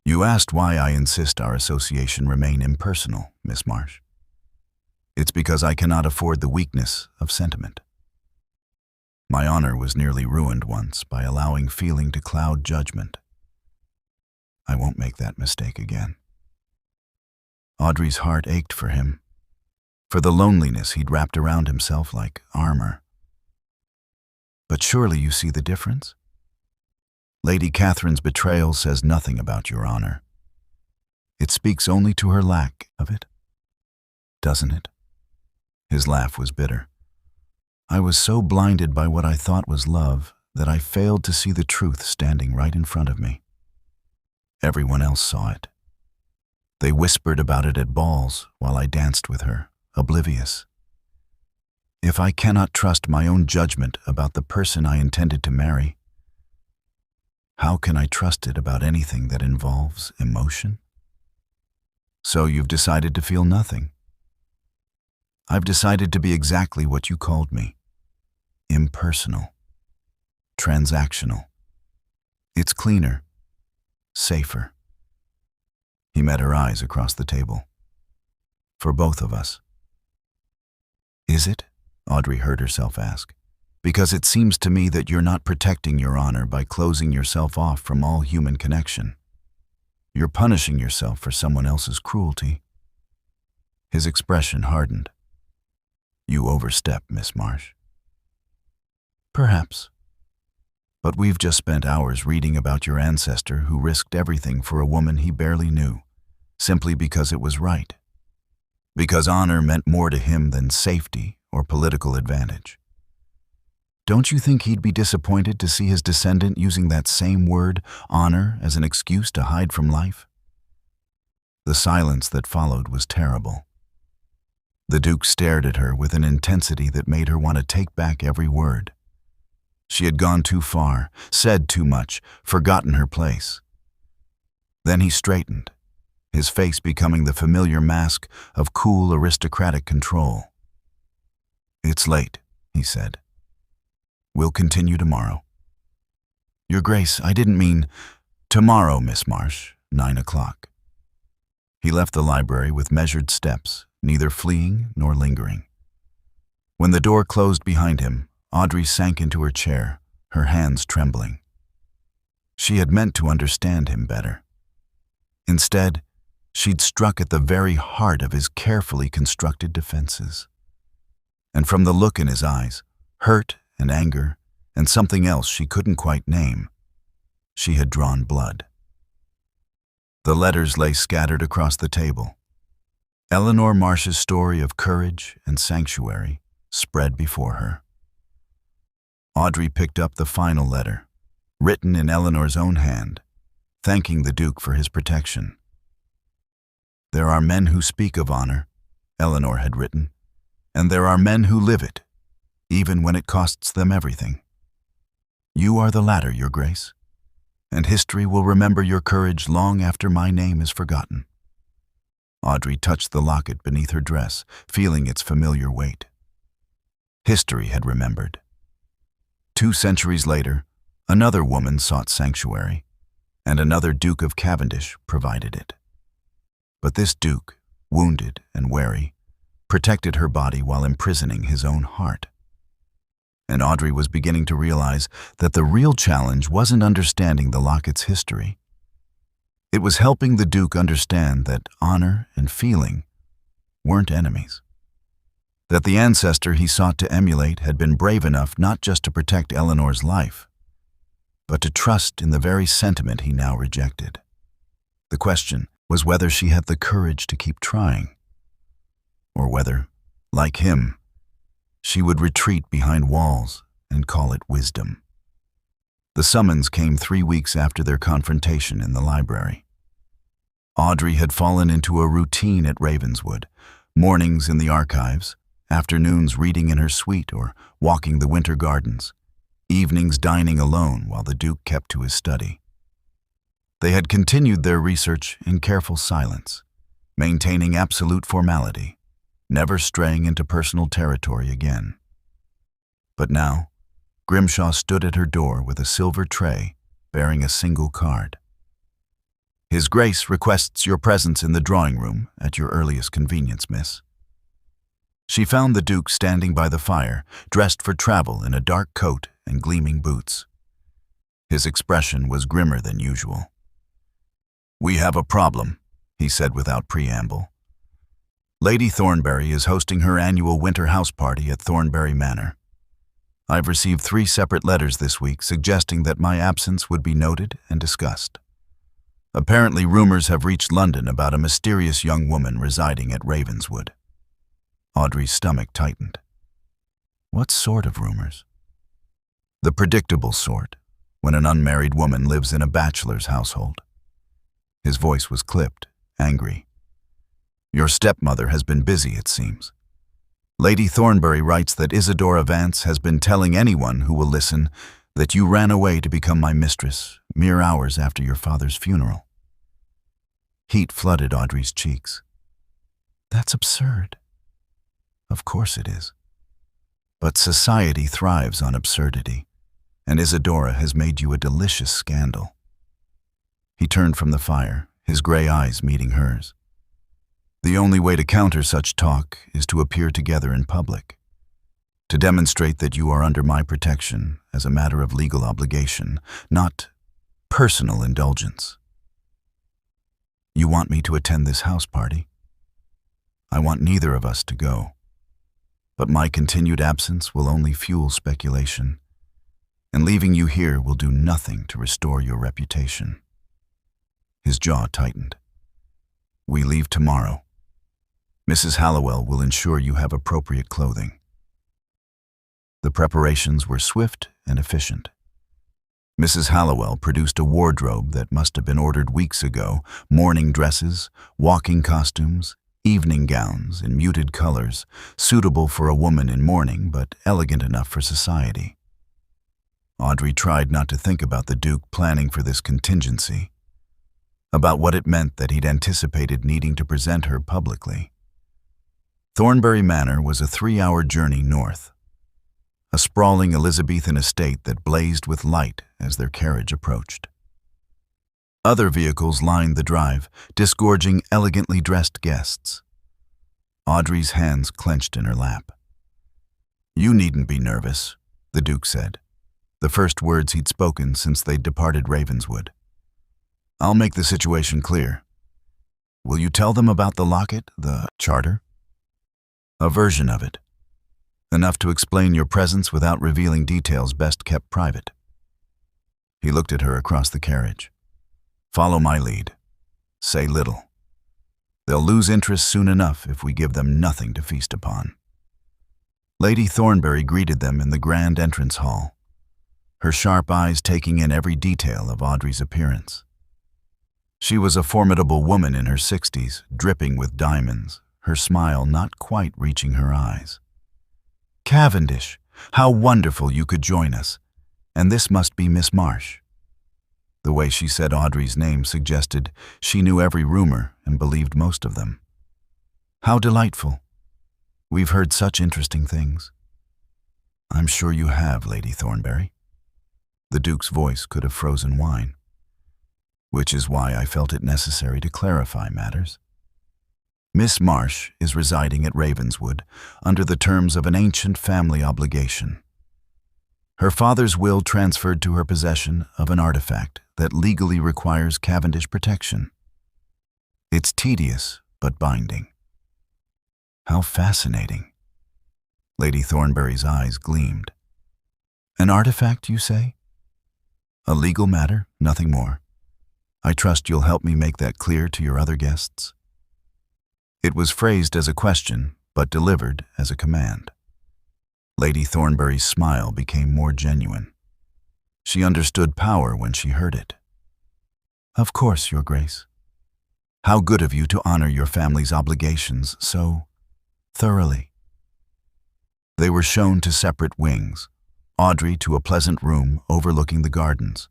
"You asked why I insist our association remain impersonal, Miss Marsh. It's because I cannot afford the weakness of sentiment. My honor was nearly ruined once by allowing feeling to cloud judgment. I won't make that mistake again." Audrey's heart ached for him, for the loneliness he'd wrapped around himself like armor. "But surely you see the difference? Lady Catherine's betrayal says nothing about your honor. It speaks only to her lack of it, doesn't it?" His laugh was bitter. "I was so blinded by what I thought was love that I failed to see the truth standing right in front of me. Everyone else saw it. They whispered about it at balls while I danced with her, oblivious. If I cannot trust my own judgment about the person I intended to marry, how can I trust it about anything that involves emotion? So you've decided to feel nothing. I've decided to be exactly what you called me. Impersonal. Transactional. It's cleaner. Safer." He met her eyes across the table. "For both of us." "Is it?" Audrey heard herself ask. "Because it seems to me that you're not protecting your honor by closing yourself off from all human connection. You're punishing yourself for someone else's cruelty." His expression hardened. "You overstep, Miss Marsh." "Perhaps. But we've just spent hours reading about your ancestor who risked everything for a woman he barely knew, simply because it was right. Because honor meant more to him than safety or political advantage. Don't you think he'd be disappointed to see his descendant using that same word, honor, as an excuse to hide from life?" The silence that followed was terrible. The Duke stared at her with an intensity that made her want to take back every word. She had gone too far, said too much, forgotten her place. Then he straightened, his face becoming the familiar mask of cool aristocratic control. "It's late," he said. "We'll continue tomorrow." "Your Grace, I didn't mean—" "Tomorrow, Miss Marsh, 9 o'clock." He left the library with measured steps, neither fleeing nor lingering. When the door closed behind him, Audrey sank into her chair, her hands trembling. She had meant to understand him better. Instead, she'd struck at the very heart of his carefully constructed defenses. And from the look in his eyes, hurt and anger, and something else she couldn't quite name, she had drawn blood. The letters lay scattered across the table. Eleanor Marsh's story of courage and sanctuary spread before her. Audrey picked up the final letter, written in Eleanor's own hand, thanking the Duke for his protection. "There are men who speak of honor," Eleanor had written, "and there are men who live it, even when it costs them everything. You are the latter, Your Grace, and history will remember your courage long after my name is forgotten." Audrey touched the locket beneath her dress, feeling its familiar weight. History had remembered. 2 centuries later, another woman sought sanctuary, and another Duke of Cavendish provided it. But this Duke, wounded and wary, protected her body while imprisoning his own heart. And Audrey was beginning to realize that the real challenge wasn't understanding the locket's history. It was helping the Duke understand that honor and feeling weren't enemies. That the ancestor he sought to emulate had been brave enough not just to protect Eleanor's life, but to trust in the very sentiment he now rejected. The question was whether she had the courage to keep trying, or whether, like him, she would retreat behind walls and call it wisdom. The summons came 3 weeks after their confrontation in the library. Audrey had fallen into a routine at Ravenswood, mornings in the archives, afternoons reading in her suite or walking the winter gardens, evenings dining alone while the Duke kept to his study. They had continued their research in careful silence, maintaining absolute formality, never straying into personal territory again. But now, Grimshaw stood at her door with a silver tray bearing a single card. "His Grace requests your presence in the drawing room at your earliest convenience, miss." She found the Duke standing by the fire, dressed for travel in a dark coat and gleaming boots. His expression was grimmer than usual. "We have a problem," he said without preamble. "Lady Thornbury is hosting her annual winter house party at Thornbury Manor. I've received 3 separate letters this week suggesting that my absence would be noted and discussed. Apparently, rumors have reached London about a mysterious young woman residing at Ravenswood." Audrey's stomach tightened. What sort of rumors? The predictable sort, when an unmarried woman lives in a bachelor's household. His voice was clipped, angry. "Your stepmother has been busy, it seems. Lady Thornbury writes that Isidora Vance has been telling anyone who will listen that you ran away to become my mistress mere hours after your father's funeral." Heat flooded Audrey's cheeks. "That's absurd." "Of course it is. But society thrives on absurdity, and Isidora has made you a delicious scandal." He turned from the fire, his gray eyes meeting hers. "The only way to counter such talk is to appear together in public, to demonstrate that you are under my protection as a matter of legal obligation, not personal indulgence. You want me to attend this house party? I want neither of us to go, but my continued absence will only fuel speculation, and leaving you here will do nothing to restore your reputation." His jaw tightened. "We leave tomorrow. Mrs. Hallowell will ensure you have appropriate clothing." The preparations were swift and efficient. Mrs. Hallowell produced a wardrobe that must have been ordered weeks ago, morning dresses, walking costumes, evening gowns in muted colors, suitable for a woman in mourning but elegant enough for society. Audrey tried not to think about the Duke planning for this contingency, about what it meant that he'd anticipated needing to present her publicly. Thornbury Manor was a 3-hour journey north, a sprawling Elizabethan estate that blazed with light as their carriage approached. Other vehicles lined the drive, disgorging elegantly dressed guests. Audrey's hands clenched in her lap. "You needn't be nervous," the Duke said, the first words he'd spoken since they'd departed Ravenswood. "I'll make the situation clear. Will you tell them about the locket, the charter?" "A version of it. Enough to explain your presence without revealing details best kept private." He looked at her across the carriage. "Follow my lead. Say little. They'll lose interest soon enough if we give them nothing to feast upon." Lady Thornbury greeted them in the grand entrance hall, her sharp eyes taking in every detail of Audrey's appearance. She was a formidable woman in her 60s, dripping with diamonds, her smile not quite reaching her eyes. "Cavendish, how wonderful you could join us. And this must be Miss Marsh." The way she said Audrey's name suggested she knew every rumor and believed most of them. "How delightful. We've heard such interesting things." "I'm sure you have, Lady Thornbury." The Duke's voice could have frozen wine. which is why I felt it necessary to clarify matters. Miss Marsh is residing at Ravenswood under the terms of an ancient family obligation. Her father's will transferred to her possession of an artifact that legally requires Cavendish protection. It's tedious, but binding. How fascinating. Lady Thornbury's eyes gleamed. An artifact, you say? A legal matter, nothing more. I trust you'll help me make that clear to your other guests. It was phrased as a question, but delivered as a command. Lady Thornbury's smile became more genuine. She understood power when she heard it. Of course, Your Grace. How good of you to honor your family's obligations so thoroughly. They were shown to separate wings, Audrey to a pleasant room overlooking the gardens,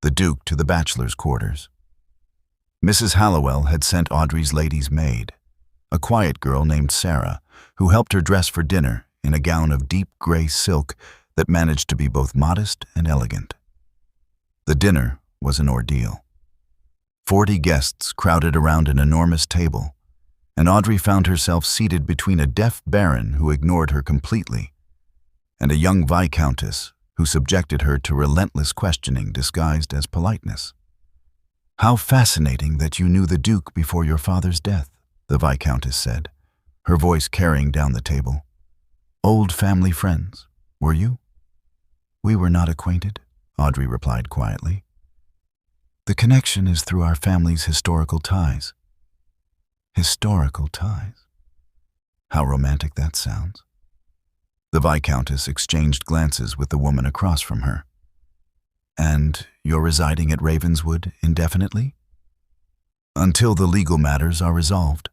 the Duke to the bachelor's quarters. Mrs. Hallowell had sent Audrey's lady's maid, a quiet girl named Sarah, who helped her dress for dinner in a gown of deep gray silk that managed to be both modest and elegant. The dinner was an ordeal. 40 guests crowded around an enormous table, and Audrey found herself seated between a deaf baron who ignored her completely and a young viscountess who subjected her to relentless questioning disguised as politeness. How fascinating that you knew the Duke before your father's death, the viscountess said, her voice carrying down the table. Old family friends, were you? We were not acquainted, Audrey replied quietly. The connection is through our family's historical ties. Historical ties? How romantic that sounds. The viscountess exchanged glances with the woman across from her. And you're residing at Ravenswood indefinitely? Until the legal matters are resolved.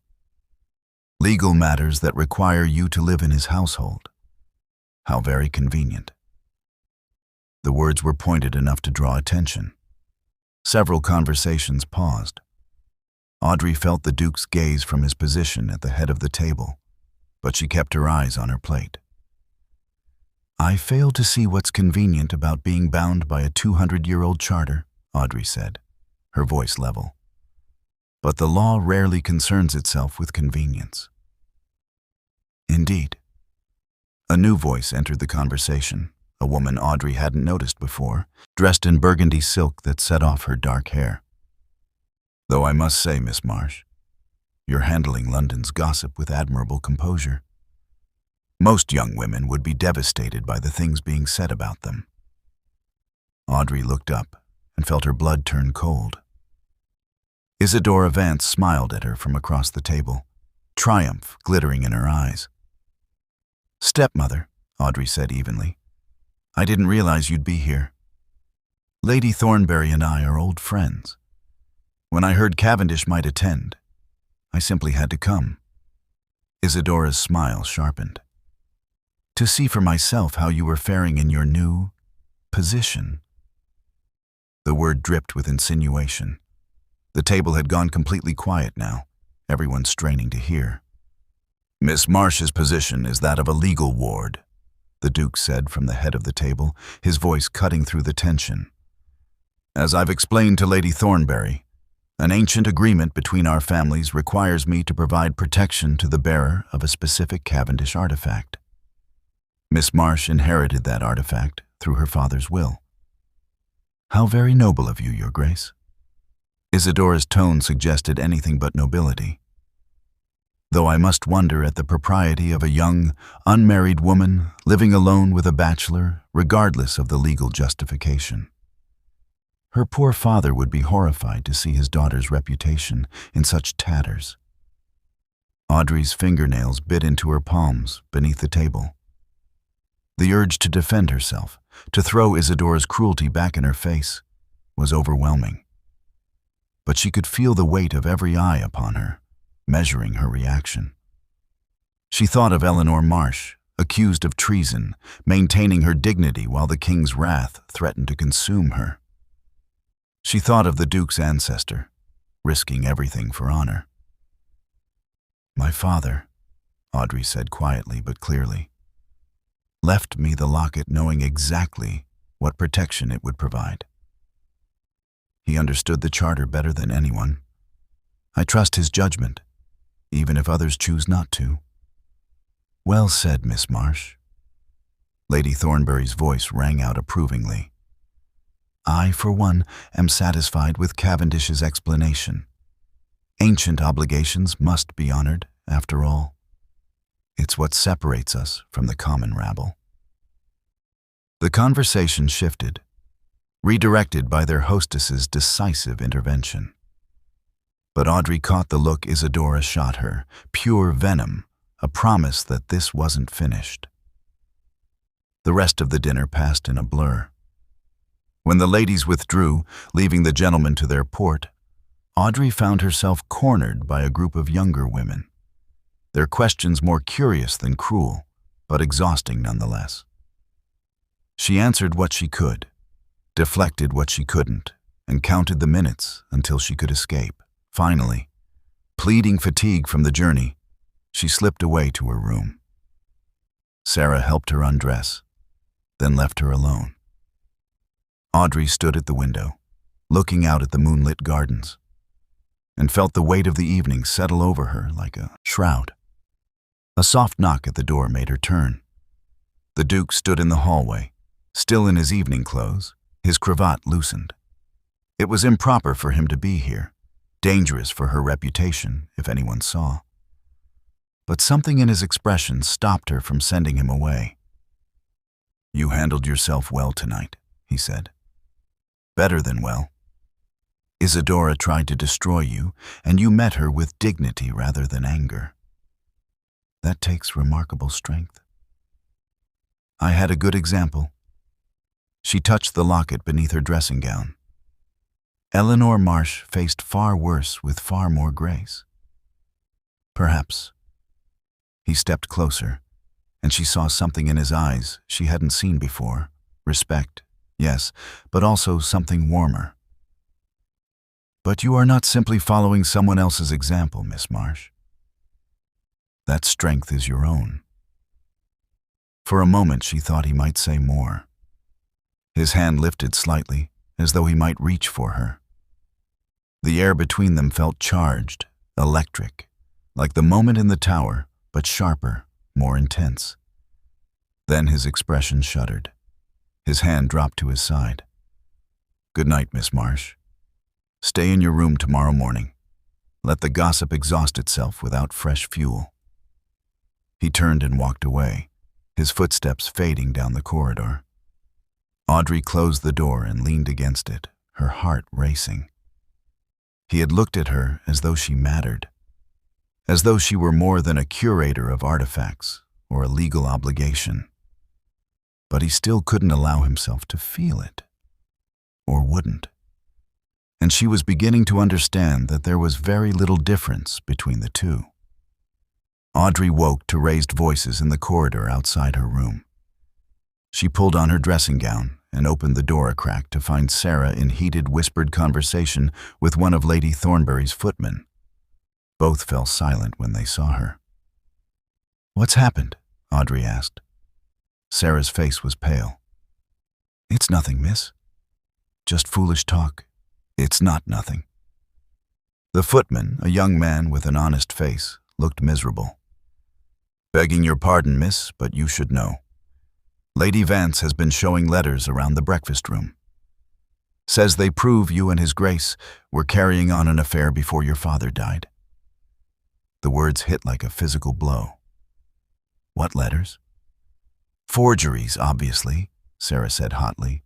Legal matters that require you to live in his household. How very convenient. The words were pointed enough to draw attention. Several conversations paused. Audrey felt the Duke's gaze from his position at the head of the table, but she kept her eyes on her plate. I fail to see what's convenient about being bound by a 200-year-old charter, Audrey said, her voice level. But the law rarely concerns itself with convenience. Indeed. A new voice entered the conversation, a woman Audrey hadn't noticed before, dressed in burgundy silk that set off her dark hair. Though I must say, Miss Marsh, you're handling London's gossip with admirable composure. Most young women would be devastated by the things being said about them. Audrey looked up and felt her blood turn cold. Isidora Vance smiled at her from across the table, triumph glittering in her eyes. Stepmother, Audrey said evenly, I didn't realize you'd be here. Lady Thornbury and I are old friends. When I heard Cavendish might attend, I simply had to come. Isidora's smile sharpened. To see for myself how you were faring in your new position. The word dripped with insinuation. The table had gone completely quiet now, everyone straining to hear. Miss Marsh's position is that of a legal ward, the Duke said from the head of the table, his voice cutting through the tension. As I've explained to Lady Thornbury, an ancient agreement between our families requires me to provide protection to the bearer of a specific Cavendish artifact. Miss Marsh inherited that artifact through her father's will. How very noble of you, Your Grace. Isidora's tone suggested anything but nobility. Though I must wonder at the propriety of a young, unmarried woman living alone with a bachelor, regardless of the legal justification. Her poor father would be horrified to see his daughter's reputation in such tatters. Audrey's fingernails bit into her palms beneath the table. The urge to defend herself, to throw Isidora's cruelty back in her face, was overwhelming. But she could feel the weight of every eye upon her, measuring her reaction. She thought of Eleanor Marsh, accused of treason, maintaining her dignity while the king's wrath threatened to consume her. She thought of the Duke's ancestor, risking everything for honor. My father, Audrey said quietly but clearly, left me the locket knowing exactly what protection it would provide. He He understood the charter better than anyone. I trust his judgment, even if others choose not to. Well said, Miss Marsh. Lady Thornbury's voice rang out approvingly. I, for one, am satisfied with Cavendish's explanation. Ancient obligations must be honored, after all. It's what separates us from the common rabble. The conversation shifted, redirected by their hostess's decisive intervention. But Audrey caught the look Isidora shot her, pure venom, a promise that this wasn't finished. The rest of the dinner passed in a blur. When the ladies withdrew, leaving the gentlemen to their port, Audrey found herself cornered by a group of younger women, their questions more curious than cruel, but exhausting nonetheless. She answered what she could, deflected what she couldn't, and counted the minutes until she could escape. Finally, pleading fatigue from the journey, she slipped away to her room. Sarah helped her undress, then left her alone. Audrey stood at the window, looking out at the moonlit gardens, and felt the weight of the evening settle over her like a shroud. A soft knock at the door made her turn. The Duke stood in the hallway, still in his evening clothes, his cravat loosened. It was improper for him to be here, dangerous for her reputation if anyone saw. But something in his expression stopped her from sending him away. You handled yourself well tonight, he said. Better than well. Isadora tried to destroy you, and you met her with dignity rather than anger. That takes remarkable strength. I had a good example. She touched the locket beneath her dressing gown. Eleanor Marsh faced far worse with far more grace. Perhaps. He stepped closer, and she saw something in his eyes she hadn't seen before. Respect, yes, but also something warmer. But you are not simply following someone else's example, Miss Marsh. That strength is your own. For a moment she thought he might say more. His hand lifted slightly, as though he might reach for her. The air between them felt charged, electric, like the moment in the tower, but sharper, more intense. Then his expression shuddered. His hand dropped to his side. Good night, Miss Marsh. Stay in your room tomorrow morning. Let the gossip exhaust itself without fresh fuel. He turned and walked away, his footsteps fading down the corridor. Audrey closed the door and leaned against it, her heart racing. He had looked at her as though she mattered, as though she were more than a curator of artifacts or a legal obligation. But he still couldn't allow himself to feel it, or wouldn't. And she was beginning to understand that there was very little difference between the two. Audrey woke to raised voices in the corridor outside her room. She pulled on her dressing gown and opened the door a crack to find Sarah in heated, whispered conversation with one of Lady Thornbury's footmen. Both fell silent when they saw her. What's happened? Audrey asked. Sarah's face was pale. It's nothing, miss. Just foolish talk. It's not nothing. The footman, a young man with an honest face, looked miserable. Begging your pardon, miss, but you should know. Lady Vance has been showing letters around the breakfast room. Says they prove you and His Grace were carrying on an affair before your father died. The words hit like a physical blow. What letters? Forgeries, obviously, Sarah said hotly.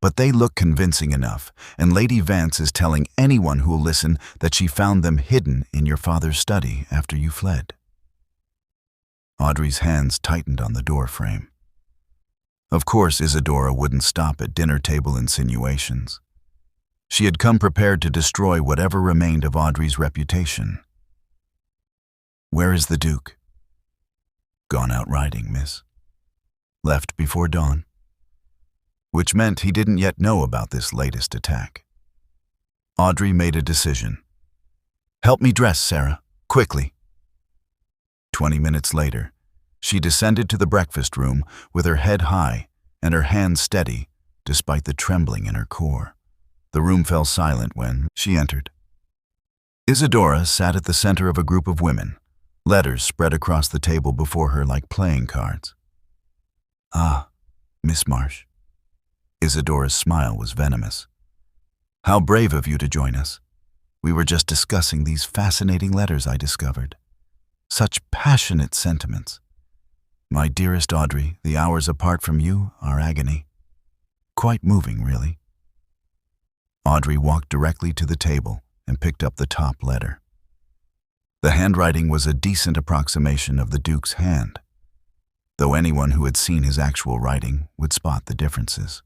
But they look convincing enough, and Lady Vance is telling anyone who'll listen that she found them hidden in your father's study after you fled. Audrey's hands tightened on the door frame. Of course, Isadora wouldn't stop at dinner-table insinuations. She had come prepared to destroy whatever remained of Audrey's reputation. Where is the Duke? Gone out riding, miss. Left before dawn. Which meant he didn't yet know about this latest attack. Audrey made a decision. Help me dress, Sarah, quickly. 20 minutes later, she descended to the breakfast room with her head high and her hands steady despite the trembling in her core. The room fell silent when she entered. Isidora sat at the center of a group of women, letters spread across the table before her like playing cards. "Ah, Miss Marsh." Isidora's smile was venomous. "How brave of you to join us. We were just discussing these fascinating letters I discovered. Such passionate sentiments. My dearest Audrey, the hours apart from you are agony. Quite moving, really." Audrey walked directly to the table and picked up the top letter. The handwriting was a decent approximation of the Duke's hand, though anyone who had seen his actual writing would spot the differences.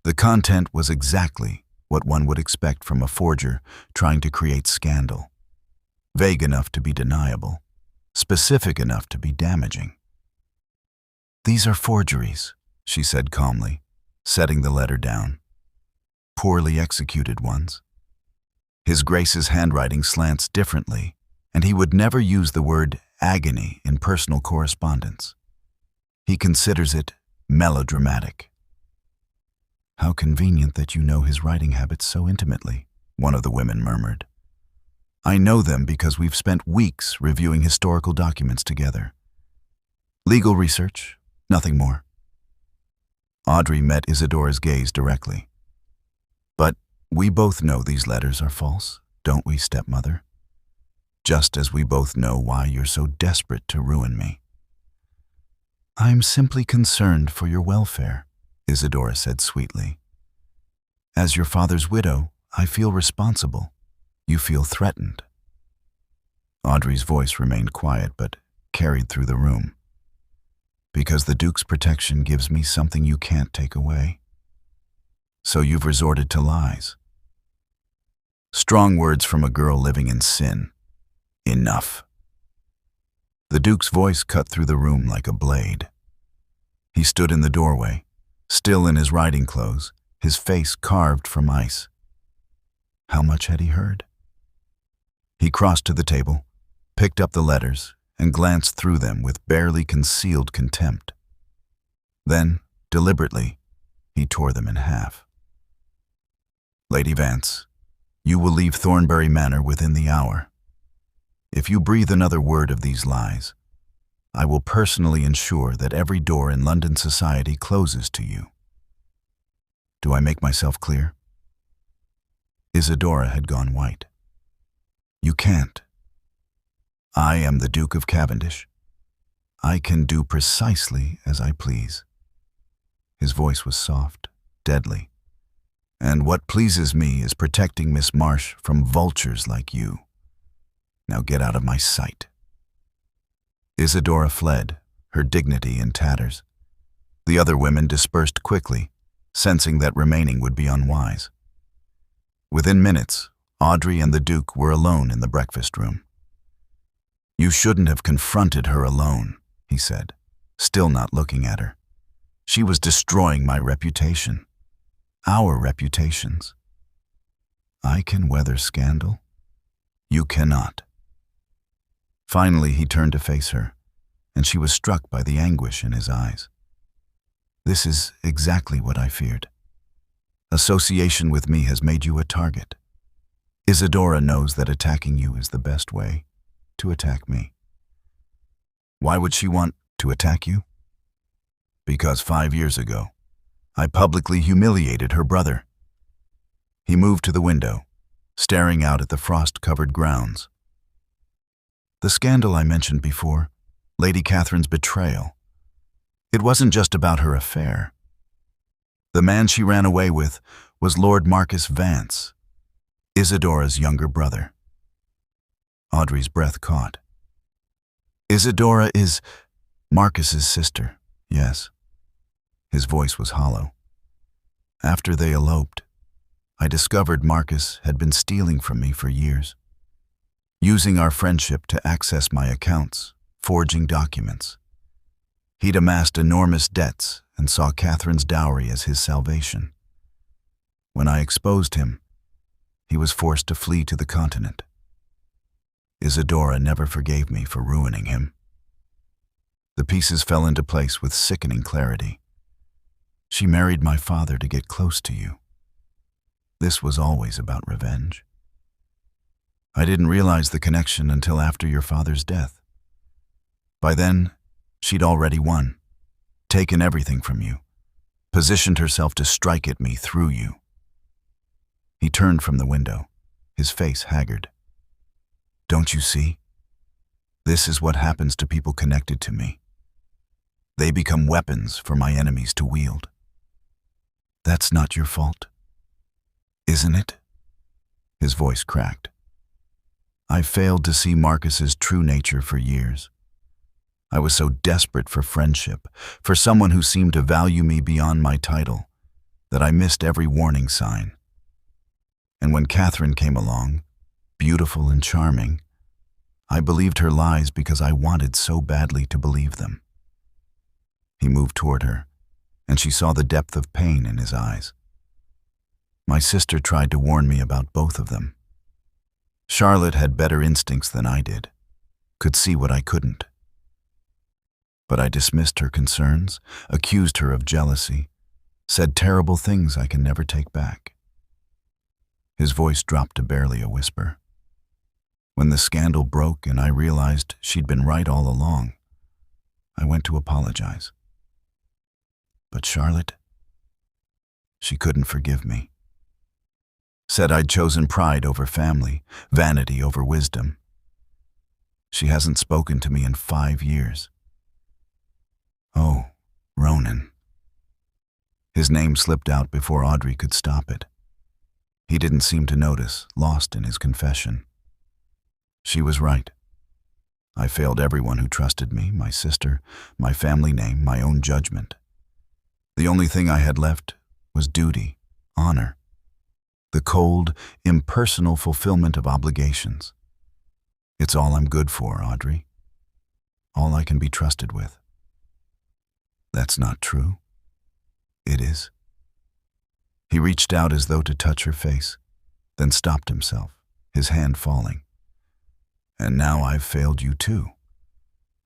The content was exactly what one would expect from a forger trying to create scandal. Vague enough to be deniable, specific enough to be damaging. "These are forgeries," she said calmly, setting the letter down. "Poorly executed ones. His Grace's handwriting slants differently, and he would never use the word agony in personal correspondence. He considers it melodramatic." "How convenient that you know his writing habits so intimately," one of the women murmured. "I know them because we've spent weeks reviewing historical documents together. Legal research, nothing more." Audrey met Isidora's gaze directly. "But we both know these letters are false, don't we, stepmother? Just as we both know why you're so desperate to ruin me." "I'm simply concerned for your welfare," Isidora said sweetly. "As your father's widow, I feel responsible. You feel threatened." Audrey's voice remained quiet but carried through the room. "Because the Duke's protection gives me something you can't take away. So you've resorted to lies." Strong words from a girl living in sin. Enough. The Duke's voice cut through the room like a blade. He stood in the doorway, still in his riding clothes, his face carved from ice. How much had he heard? He crossed to the table, picked up the letters, and glanced through them with barely concealed contempt. Then, deliberately, he tore them in half. "Lady Vance, you will leave Thornbury Manor within the hour. If you breathe another word of these lies, I will personally ensure that every door in London society closes to you. Do I make myself clear?" Isadora had gone white. "You can't. I am the Duke of Cavendish. I can do precisely as I please." His voice was soft, deadly. "And what pleases me is protecting Miss Marsh from vultures like you. Now get out of my sight." Isidora fled, her dignity in tatters. The other women dispersed quickly, sensing that remaining would be unwise. Within minutes, Audrey and the Duke were alone in the breakfast room. "You shouldn't have confronted her alone," he said, still not looking at her. "She was destroying my reputation. Our reputations. I can weather scandal. You cannot." Finally, he turned to face her, and she was struck by the anguish in his eyes. "This is exactly what I feared. Association with me has made you a target. Isadora knows that attacking you is the best way to attack me." "Why would she want to attack you?" "Because 5 years ago, I publicly humiliated her brother." He moved to the window, staring out at the frost-covered grounds. "The scandal I mentioned before, Lady Catherine's betrayal. It wasn't just about her affair. The man she ran away with was Lord Marcus Vance, Isadora's younger brother." Audrey's breath caught. "Isidora is Marcus's sister, yes." His voice was hollow. "After they eloped, I discovered Marcus had been stealing from me for years, using our friendship to access my accounts, forging documents. He'd amassed enormous debts and saw Catherine's dowry as his salvation. When I exposed him, he was forced to flee to the continent. Isadora never forgave me for ruining him." The pieces fell into place with sickening clarity. "She married my father to get close to you. This was always about revenge. I didn't realize the connection until after your father's death. By then, she'd already won, taken everything from you, positioned herself to strike at me through you. He turned from the window, his face haggard. Don't you see? This is what happens to people connected to me. They become weapons for my enemies to wield. That's not your fault, isn't it? His voice cracked. I failed to see Marcus's true nature for years. I was so desperate for friendship, for someone who seemed to value me beyond my title, that I missed every warning sign. And when Catherine came along, beautiful and charming, I believed her lies because I wanted so badly to believe them. He moved toward her, and she saw the depth of pain in his eyes. My sister tried to warn me about both of them. Charlotte had better instincts than I did, could see what I couldn't. But I dismissed her concerns, accused her of jealousy, said terrible things I can never take back. His voice dropped to barely a whisper. When the scandal broke and I realized she'd been right all along, I went to apologize. But Charlotte, she couldn't forgive me. Said I'd chosen pride over family, vanity over wisdom. She hasn't spoken to me in 5 years. Oh, Ronan. His name slipped out before Audrey could stop it. He didn't seem to notice, lost in his confession. She was right. I failed everyone who trusted me, my sister, my family name, my own judgment. The only thing I had left was duty, honor, the cold, impersonal fulfillment of obligations. It's all I'm good for, Audrey. All I can be trusted with. That's not true. It is. He reached out as though to touch her face, then stopped himself, his hand falling. And now I've failed you too.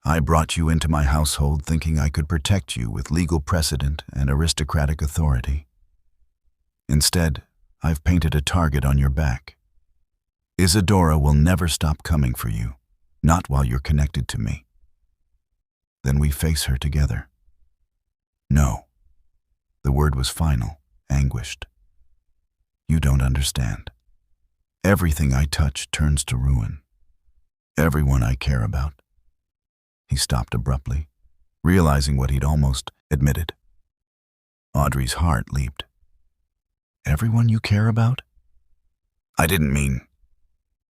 I brought you into my household thinking I could protect you with legal precedent and aristocratic authority. Instead, I've painted a target on your back. Isadora will never stop coming for you, not while you're connected to me. Then we face her together. No. The word was final, anguished. You don't understand. Everything I touch turns to ruin. Everyone I care about. He stopped abruptly, realizing what he'd almost admitted. Audrey's heart leaped. Everyone you care about? I didn't mean.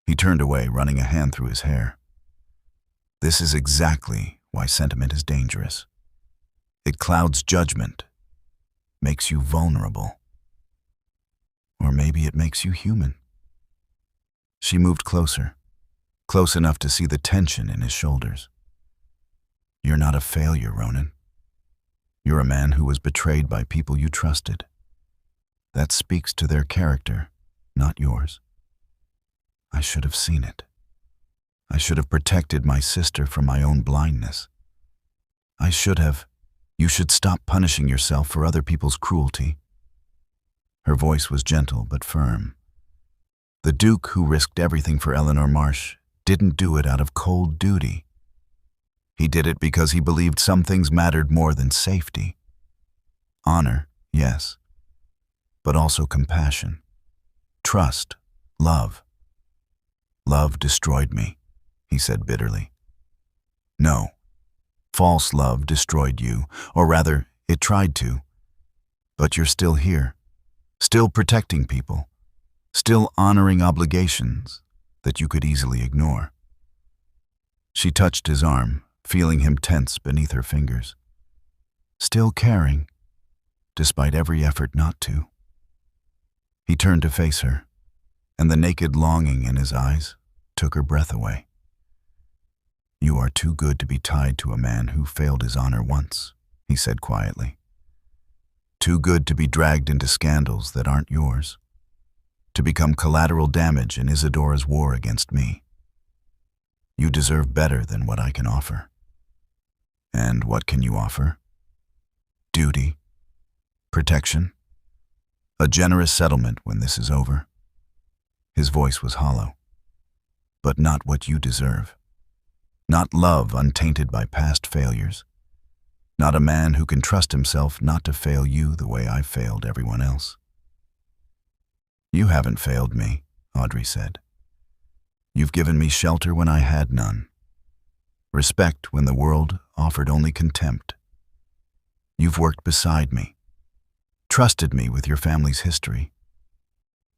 He turned away, running a hand through his hair. This is exactly why sentiment is dangerous. It clouds judgment, makes you vulnerable. Or maybe it makes you human. She moved closer, close enough to see the tension in his shoulders. You're not a failure, Ronan. You're a man who was betrayed by people you trusted. That speaks to their character, not yours. I should have seen it. I should have protected my sister from my own blindness. I should have. You should stop punishing yourself for other people's cruelty. Her voice was gentle but firm. The Duke who risked everything for Eleanor Marsh didn't do it out of cold duty. He did it because he believed some things mattered more than safety. Honor, yes, but also compassion, trust, love. Love destroyed me, he said bitterly. No, false love destroyed you, or rather, it tried to. But you're still here, still protecting people, still honoring obligations that you could easily ignore. She touched his arm, feeling him tense beneath her fingers. Still caring, despite every effort not to. He turned to face her, and the naked longing in his eyes took her breath away. You are too good to be tied to a man who failed his honor once, he said quietly. Too good to be dragged into scandals that aren't yours, to become collateral damage in Isadora's war against me. You deserve better than what I can offer. And what can you offer? Duty, protection, A generous settlement when this is over. His voice was hollow. But not what you deserve. Not love untainted by past failures. Not a man who can trust himself not to fail you the way I've failed everyone else. You haven't failed me, Audrey said. You've given me shelter when I had none. Respect when the world offered only contempt. You've worked beside me. Trusted me with your family's history.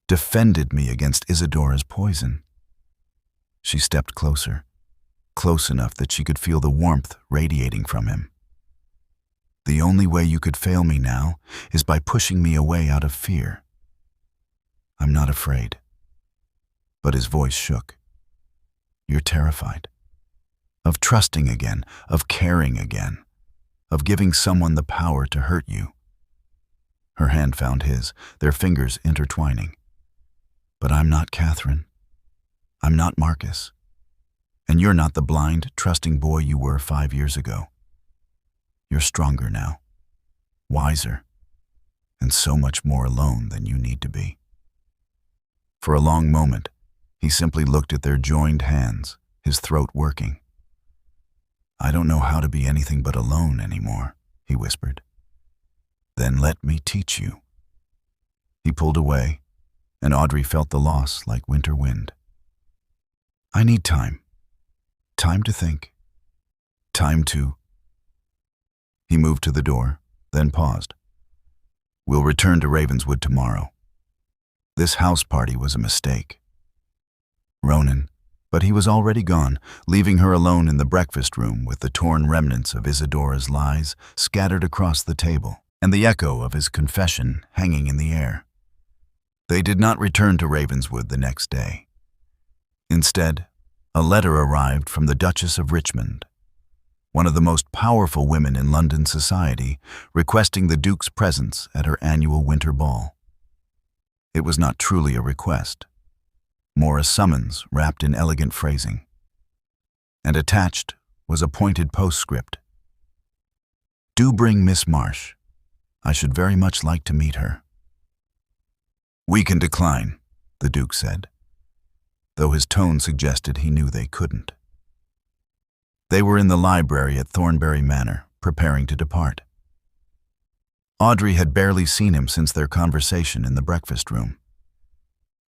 Defended me against Isadora's poison. She stepped closer, close enough that she could feel the warmth radiating from him. The only way you could fail me now is by pushing me away out of fear. I'm not afraid. But his voice shook. You're terrified. Of trusting again, of caring again, of giving someone the power to hurt you. Her hand found his, their fingers intertwining. But I'm not Catherine. I'm not Marcus. And you're not the blind, trusting boy you were 5 years ago. You're stronger now, wiser, and so much more alone than you need to be. For a long moment, he simply looked at their joined hands, his throat working. I don't know how to be anything but alone anymore, he whispered. Then let me teach you. He pulled away, and Audrey felt the loss like winter wind. I need time. Time to think. Time to... He moved to the door, then paused. We'll return to Ravenswood tomorrow. This house party was a mistake. Ronan, but he was already gone, leaving her alone in the breakfast room with the torn remnants of Isadora's lies scattered across the table, and the echo of his confession hanging in the air. They did not return to Ravenswood the next day. Instead, a letter arrived from the Duchess of Richmond, one of the most powerful women in London society, requesting the Duke's presence at her annual winter ball. It was not truly a request, more a summons wrapped in elegant phrasing. And attached was a pointed postscript. Do bring Miss Marsh. I should very much like to meet her. We can decline, the Duke said, though his tone suggested he knew they couldn't. They were in the library at Thornbury Manor, preparing to depart. Audrey had barely seen him since their conversation in the breakfast room.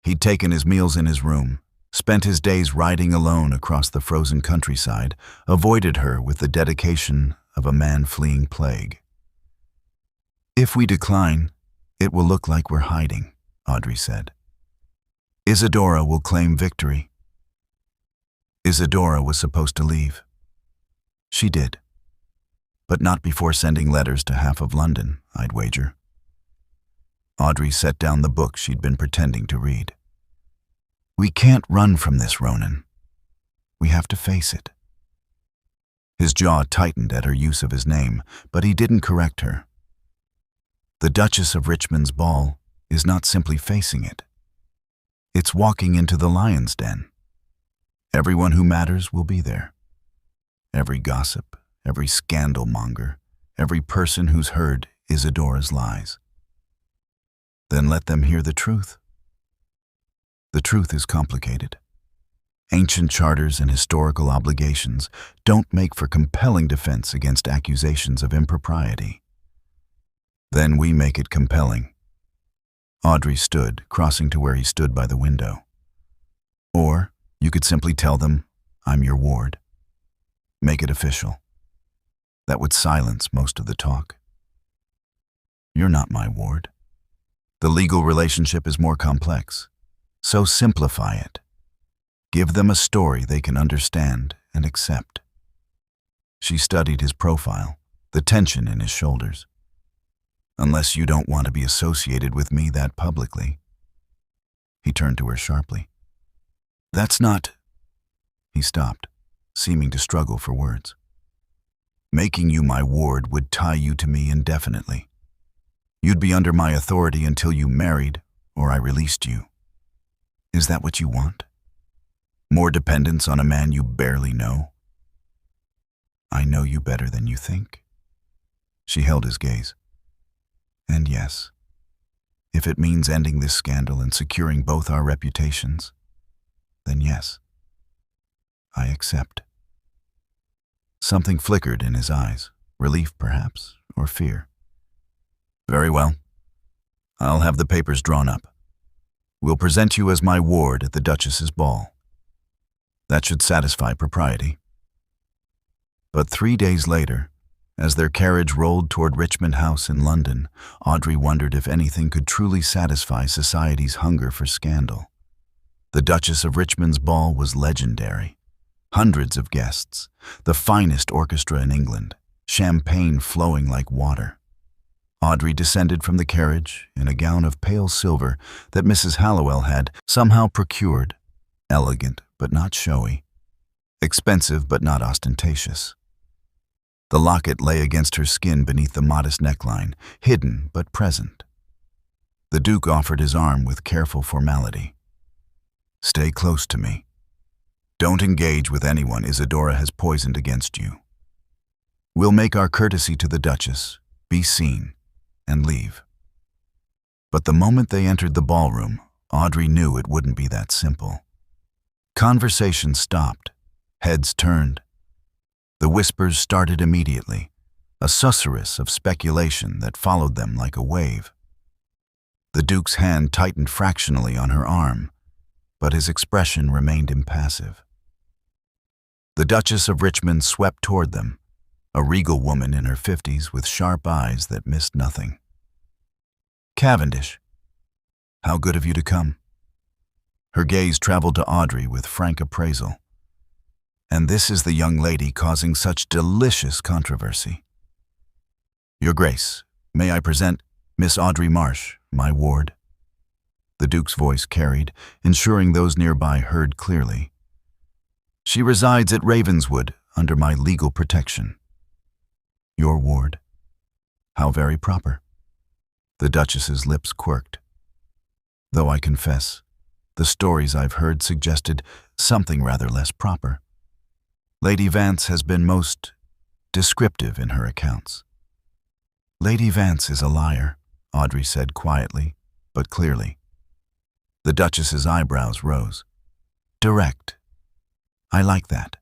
He'd taken his meals in his room, spent his days riding alone across the frozen countryside, avoided her with the dedication of a man fleeing plague. If we decline, it will look like we're hiding, Audrey said. Isidora will claim victory. Isidora was supposed to leave. She did. But not before sending letters to half of London, I'd wager. Audrey set down the book she'd been pretending to read. We can't run from this, Ronan. We have to face it. His jaw tightened at her use of his name, but he didn't correct her. The Duchess of Richmond's ball is not simply facing it. It's walking into the lion's den. Everyone who matters will be there. Every gossip, every scandal monger, every person who's heard Isadora's lies. Then let them hear the truth. The truth is complicated. Ancient charters and historical obligations don't make for compelling defense against accusations of impropriety. Then we make it compelling. Audrey stood, crossing to where he stood by the window. Or you could simply tell them, I'm your ward. Make it official. That would silence most of the talk. You're not my ward. The legal relationship is more complex, so simplify it. Give them a story they can understand and accept. She studied his profile, the tension in his shoulders. Unless you don't want to be associated with me that publicly. He turned to her sharply. That's not... He stopped, seeming to struggle for words. Making you my ward would tie you to me indefinitely. You'd be under my authority until you married or I released you. Is that what you want? More dependence on a man you barely know? I know you better than you think. She held his gaze. And yes, If it means ending this scandal and securing both our reputations, then yes, I accept. Something flickered in his eyes, relief perhaps, or fear. Very well. I'll have the papers drawn up. We'll present you as my ward at the Duchess's ball. That should satisfy propriety. But 3 days later, as their carriage rolled toward Richmond House in London, Audrey wondered if anything could truly satisfy society's hunger for scandal. The Duchess of Richmond's ball was legendary. Hundreds of guests, the finest orchestra in England, champagne flowing like water. Audrey descended from the carriage in a gown of pale silver that Mrs. Hallowell had somehow procured, elegant but not showy, expensive but not ostentatious. The locket lay against her skin beneath the modest neckline, hidden but present. The Duke offered his arm with careful formality. Stay close to me. Don't engage with anyone Isadora has poisoned against you. We'll make our courtesy to the Duchess, be seen, and leave. But the moment they entered the ballroom, Audrey knew it wouldn't be that simple. Conversation stopped, heads turned. The whispers started immediately, a susurrus of speculation that followed them like a wave. The Duke's hand tightened fractionally on her arm, but his expression remained impassive. The Duchess of Richmond swept toward them, a regal woman in her 50s with sharp eyes that missed nothing. Cavendish, how good of you to come. Her gaze traveled to Audrey with frank appraisal. And this is the young lady causing such delicious controversy. Your Grace, may I present Miss Audrey Marsh, my ward? The Duke's voice carried, ensuring those nearby heard clearly. She resides at Ravenswood under my legal protection. Your ward? How very proper. The Duchess's lips quirked. Though I confess, the stories I've heard suggested something rather less proper. Lady Vance has been most descriptive in her accounts. Lady Vance is a liar, Audrey said quietly, but clearly. The Duchess's eyebrows rose. Direct. I like that.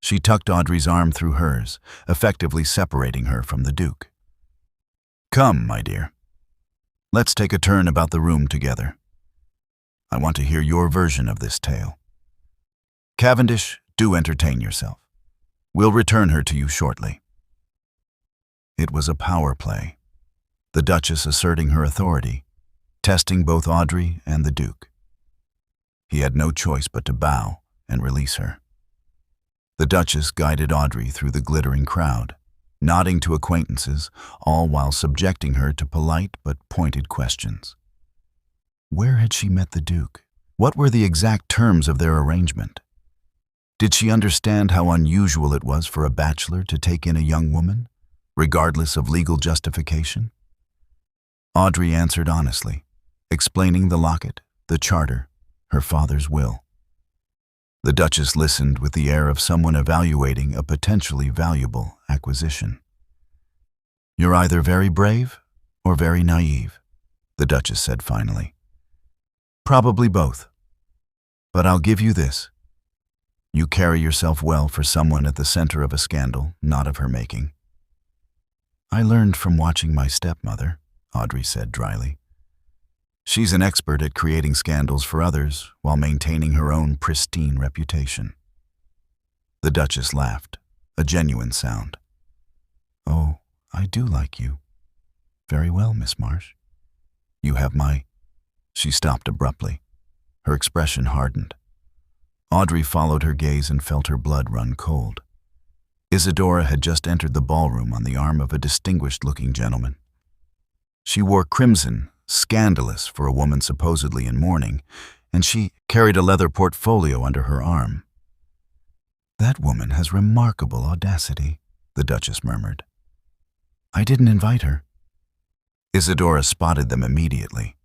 She tucked Audrey's arm through hers, effectively separating her from the Duke. Come, my dear. Let's take a turn about the room together. I want to hear your version of this tale. Cavendish, do entertain yourself. We'll return her to you shortly. It was a power play, the Duchess asserting her authority, testing both Audrey and the Duke. He had no choice but to bow and release her. The Duchess guided Audrey through the glittering crowd, nodding to acquaintances, all while subjecting her to polite but pointed questions. Where had she met the Duke? What were the exact terms of their arrangement? Did she understand how unusual it was for a bachelor to take in a young woman, regardless of legal justification? Audrey answered honestly, explaining the locket, the charter, her father's will. The Duchess listened with the air of someone evaluating a potentially valuable acquisition. You're either very brave or very naive, the Duchess said finally. Probably both. But I'll give you this. You carry yourself well for someone at the center of a scandal, not of her making. I learned from watching my stepmother, Audrey said dryly. She's an expert at creating scandals for others while maintaining her own pristine reputation. The Duchess laughed, a genuine sound. Oh, I do like you. Very well, Miss Marsh. You have my... She stopped abruptly. Her expression hardened. Audrey followed her gaze and felt her blood run cold. Isidora had just entered the ballroom on the arm of a distinguished-looking gentleman. She wore crimson, scandalous for a woman supposedly in mourning, and she carried a leather portfolio under her arm. That woman has remarkable audacity, the Duchess murmured. I didn't invite her. Isidora spotted them immediately.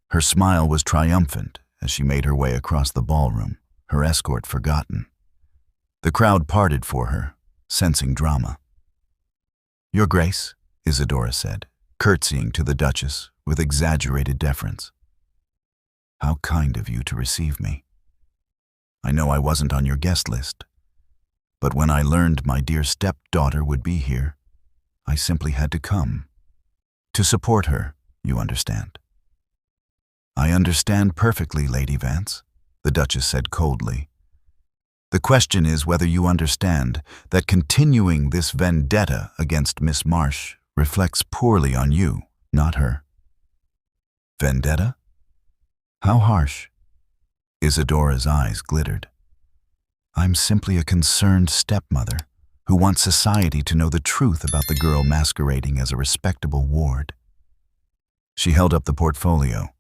Her smile was triumphant as she made her way across the ballroom, her escort forgotten. The crowd parted for her, sensing drama. Your Grace, Isidora said, curtsying to the Duchess with exaggerated deference. "How kind of you to receive me. I know I wasn't on your guest list, but when I learned my dear stepdaughter would be here, I simply had to come. To support her, you understand." "I understand perfectly, Lady Vance," the Duchess said coldly. "The question is whether you understand that continuing this vendetta against Miss Marsh reflects poorly on you, not her." "Vendetta? How harsh." Isadora's eyes glittered. "I'm simply a concerned stepmother who wants society to know the truth about the girl masquerading as a respectable ward." She held up the portfolio.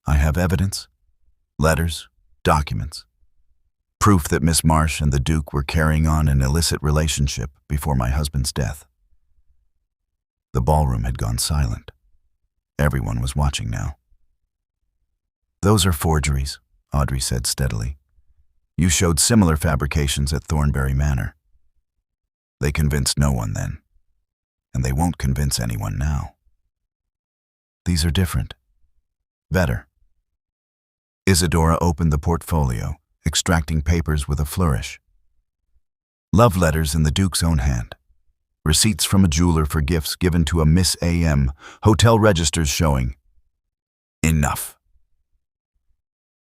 "I have evidence, letters, documents, proof that Miss Marsh and the Duke were carrying on an illicit relationship before my husband's death." The ballroom had gone silent. Everyone was watching now. "Those are forgeries," Audrey said steadily. "You showed similar fabrications at Thornbury Manor. They convinced no one then, and they won't convince anyone now. These are different. Better." Isidora opened the portfolio, extracting papers with a flourish. Love letters in the Duke's own hand. Receipts from a jeweler for gifts given to a Miss A.M. Hotel registers showing. Enough.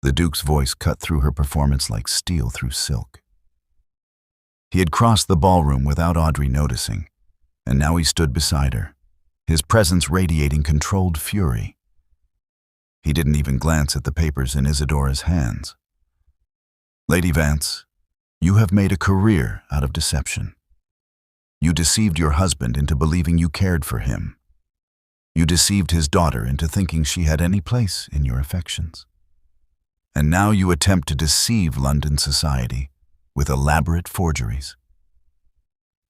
The Duke's voice cut through her performance like steel through silk. He had crossed the ballroom without Audrey noticing, and now he stood beside her, his presence radiating controlled fury. He didn't even glance at the papers in Isadora's hands. "Lady Vance, you have made a career out of deception. You deceived your husband into believing you cared for him. You deceived his daughter into thinking she had any place in your affections. And now you attempt to deceive London society with elaborate forgeries."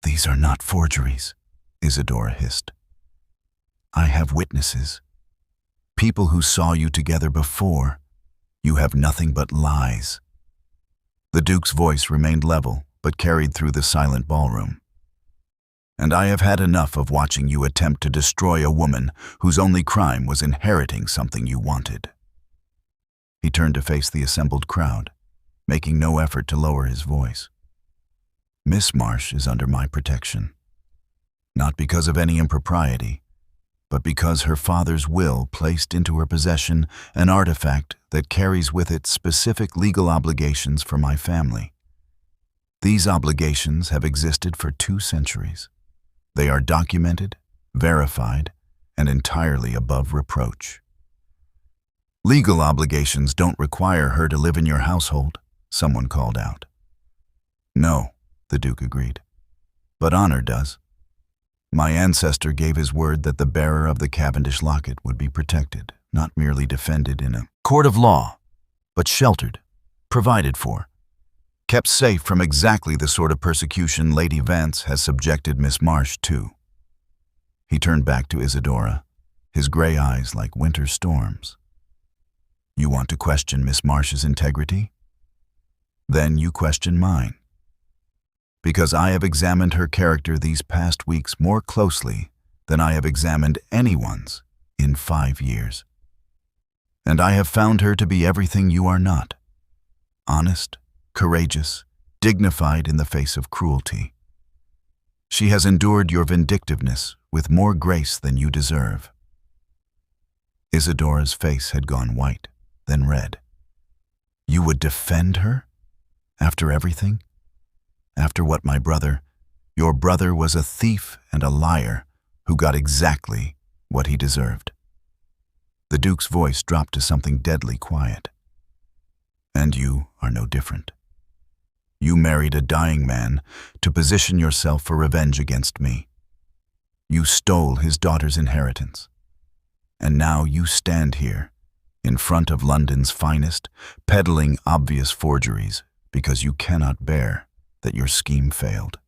"These are not forgeries," Isidora hissed. "I have witnesses. People who saw you together before. You have nothing but lies." The Duke's voice remained level, but carried through the silent ballroom. "And I have had enough of watching you attempt to destroy a woman whose only crime was inheriting something you wanted." He turned to face the assembled crowd, making no effort to lower his voice. "Miss Marsh is under my protection. Not because of any impropriety, but because her father's will placed into her possession an artifact that carries with it specific legal obligations for my family. These obligations have existed for 2 centuries. They are documented, verified, and entirely above reproach. Legal obligations don't require her to live in your household," someone called out. "No," the Duke agreed, "but honor does. My ancestor gave his word that the bearer of the Cavendish Locket would be protected, not merely defended in a court of law, but sheltered, provided for, kept safe from exactly the sort of persecution Lady Vance has subjected Miss Marsh to." He turned back to Isidora, his gray eyes like winter storms. "You want to question Miss Marsh's integrity? Then you question mine. Because I have examined her character these past weeks more closely than I have examined anyone's in 5 years. And I have found her to be everything you are not. Honest, courageous, dignified in the face of cruelty. She has endured your vindictiveness with more grace than you deserve." Isadora's face had gone white, then red. "You would defend her? After everything? After what your brother was a thief and a liar who got exactly what he deserved." The Duke's voice dropped to something deadly quiet. "And you are no different. You married a dying man to position yourself for revenge against me. You stole his daughter's inheritance. And now you stand here, in front of London's finest, peddling obvious forgeries because you cannot bear that your scheme failed."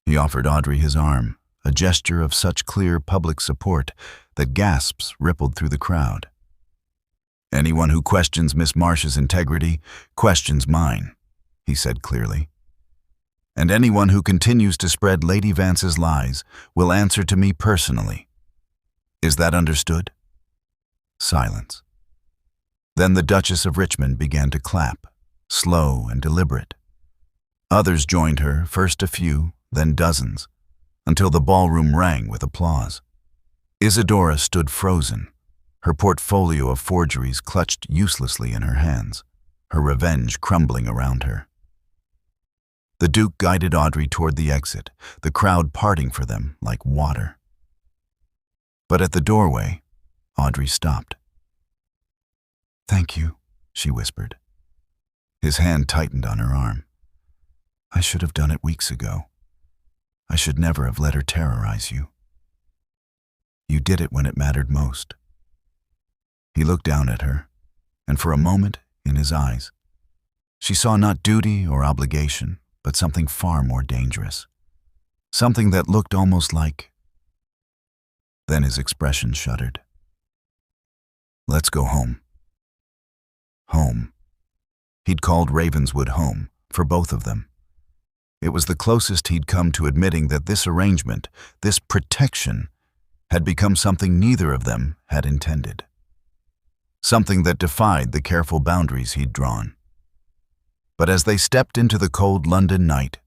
He offered Audrey his arm, a gesture of such clear public support that gasps rippled through the crowd. "Anyone who questions Miss Marsh's integrity questions mine," he said clearly. "And anyone who continues to spread Lady Vance's lies will answer to me personally. Is that understood? Silence. Then the Duchess of Richmond began to clap, slow and deliberate. Others joined her, first a few, then dozens, until the ballroom rang with applause. Isidora stood frozen, her portfolio of forgeries clutched uselessly in her hands, her revenge crumbling around her. The Duke guided Audrey toward the exit, the crowd parting for them like water. But at the doorway, Audrey stopped. "Thank you," she whispered. His hand tightened on her arm. "I should have done it weeks ago. I should never have let her terrorize you. You did it when it mattered most." He looked down at her, and for a moment, in his eyes, she saw not duty or obligation, but something far more dangerous. Something that looked almost like... Then his expression shuddered. "Let's go home." Home. He'd called Ravenswood home, for both of them. It was the closest he'd come to admitting that this arrangement, this protection, had become something neither of them had intended. Something that defied the careful boundaries he'd drawn. But as they stepped into the cold London night,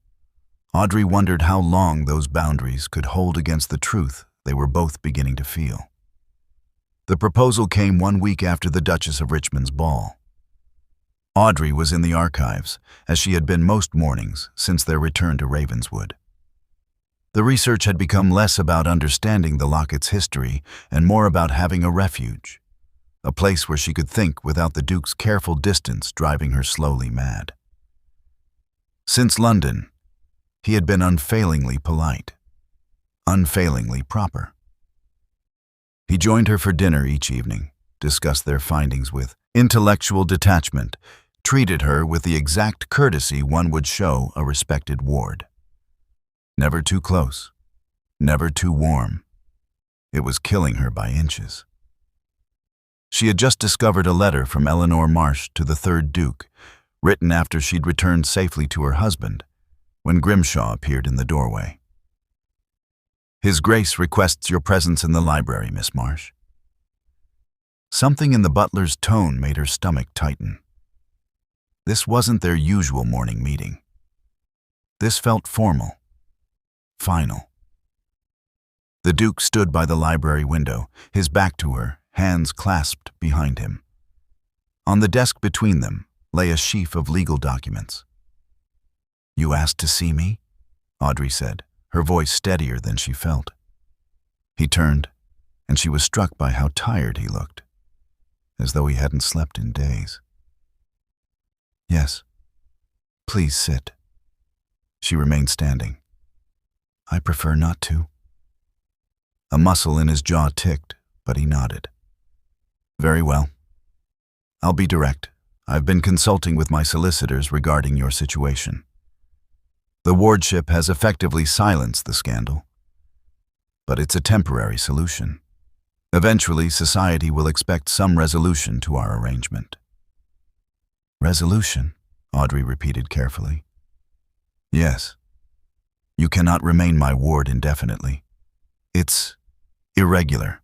Audrey wondered how long those boundaries could hold against the truth they were both beginning to feel. The proposal came 1 week after the Duchess of Richmond's ball. Audrey was in the archives, as she had been most mornings since their return to Ravenswood. The research had become less about understanding the locket's history and more about having a refuge, a place where she could think without the Duke's careful distance driving her slowly mad. Since London, he had been unfailingly polite, unfailingly proper. He joined her for dinner each evening, discussed their findings with intellectual detachment, treated her with the exact courtesy one would show a respected ward. Never too close, never too warm. It was killing her by inches. She had just discovered a letter from Eleanor Marsh to the third Duke, written after she'd returned safely to her husband, when Grimshaw appeared in the doorway. "His Grace requests your presence in the library, Miss Marsh." Something in the butler's tone made her stomach tighten. This wasn't their usual morning meeting. This felt formal, final. The Duke stood by the library window, his back to her, hands clasped behind him. On the desk between them lay a sheaf of legal documents. "You asked to see me?" Audrey said, her voice steadier than she felt. He turned, and she was struck by how tired he looked, as though he hadn't slept in days. "Yes. Please sit." She remained standing. "I prefer not to." A muscle in his jaw ticked, but he nodded. "Very well. I'll be direct. I've been consulting with my solicitors regarding your situation. The wardship has effectively silenced the scandal, but it's a temporary solution. Eventually, society will expect some resolution to our arrangement." "Resolution?" Audrey repeated carefully. "Yes. You cannot remain my ward indefinitely. It's irregular,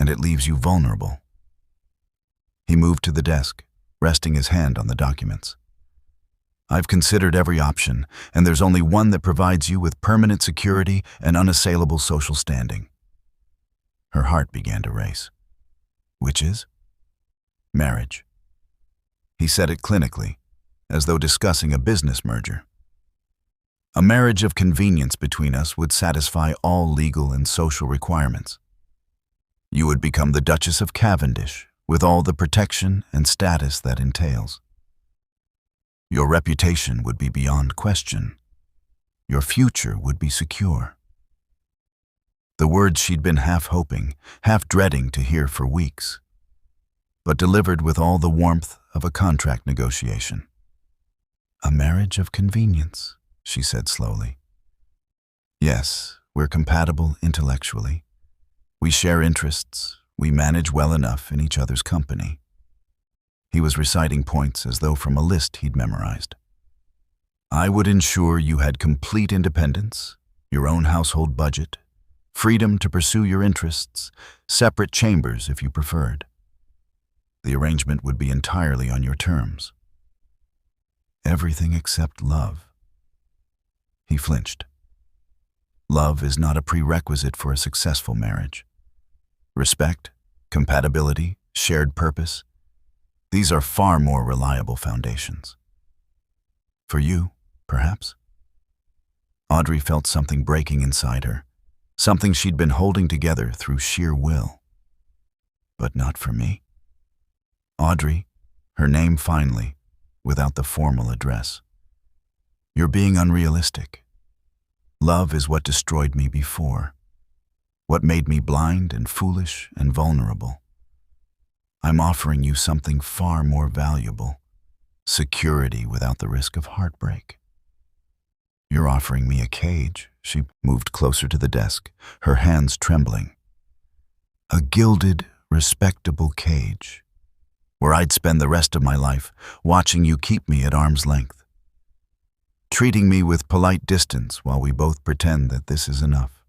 and it leaves you vulnerable." He moved to the desk, resting his hand on the documents. "I've considered every option, and there's only one that provides you with permanent security and unassailable social standing." Her heart began to race. "Which is?" "Marriage." He said it clinically, as though discussing a business merger. "A marriage of convenience between us would satisfy all legal and social requirements. You would become the Duchess of Cavendish, with all the protection and status that entails. Your reputation would be beyond question. Your future would be secure." The words she'd been half hoping, half dreading to hear for weeks, but delivered with all the warmth of a contract negotiation. "A marriage of convenience," she said slowly. "Yes, we're compatible intellectually. We share interests. We manage well enough in each other's company." He was reciting points as though from a list he'd memorized. "I would ensure you had complete independence, your own household budget, freedom to pursue your interests, separate chambers if you preferred. The arrangement would be entirely on your terms. Everything except love. He flinched. Love is not a prerequisite for a successful marriage. Respect, compatibility, shared purpose, these are far more reliable foundations. For you, perhaps? Audrey felt something breaking inside her, something she'd been holding together through sheer will. But not for me. Audrey, her name finally, without the formal address. You're being unrealistic. Love is what destroyed me before, what made me blind and foolish and vulnerable. I'm offering you something far more valuable, security without the risk of heartbreak. You're offering me a cage. She moved closer to the desk, her hands trembling. A gilded, respectable cage, where I'd spend the rest of my life watching you keep me at arm's length, treating me with polite distance while we both pretend that this is enough.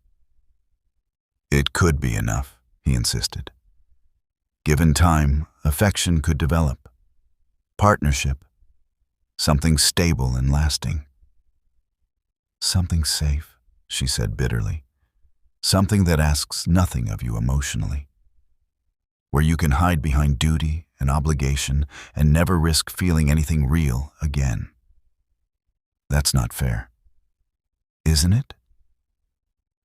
It could be enough, he insisted. Given time, affection could develop. Partnership. Something stable and lasting. Something safe, she said bitterly. Something that asks nothing of you emotionally. Where you can hide behind duty and obligation and never risk feeling anything real again. That's not fair. Isn't it?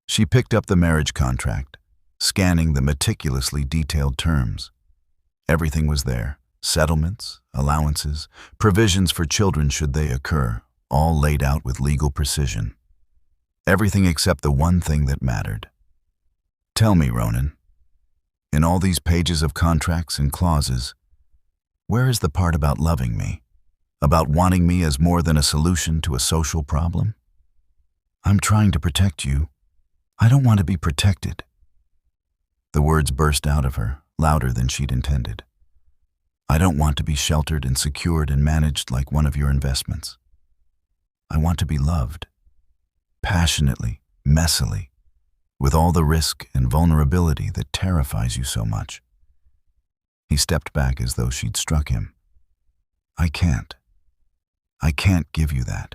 She picked up the marriage contract, scanning the meticulously detailed terms. Everything was there. Settlements, allowances, provisions for children should they occur, all laid out with legal precision. Everything except the one thing that mattered. Tell me, Ronan, in all these pages of contracts and clauses, where is the part about loving me? About wanting me as more than a solution to a social problem? I'm trying to protect you. I don't want to be protected. The words burst out of her, louder than she'd intended. I don't want to be sheltered and secured and managed like one of your investments. I want to be loved. Passionately, messily, with all the risk and vulnerability that terrifies you so much. He stepped back as though she'd struck him. I can't give you that.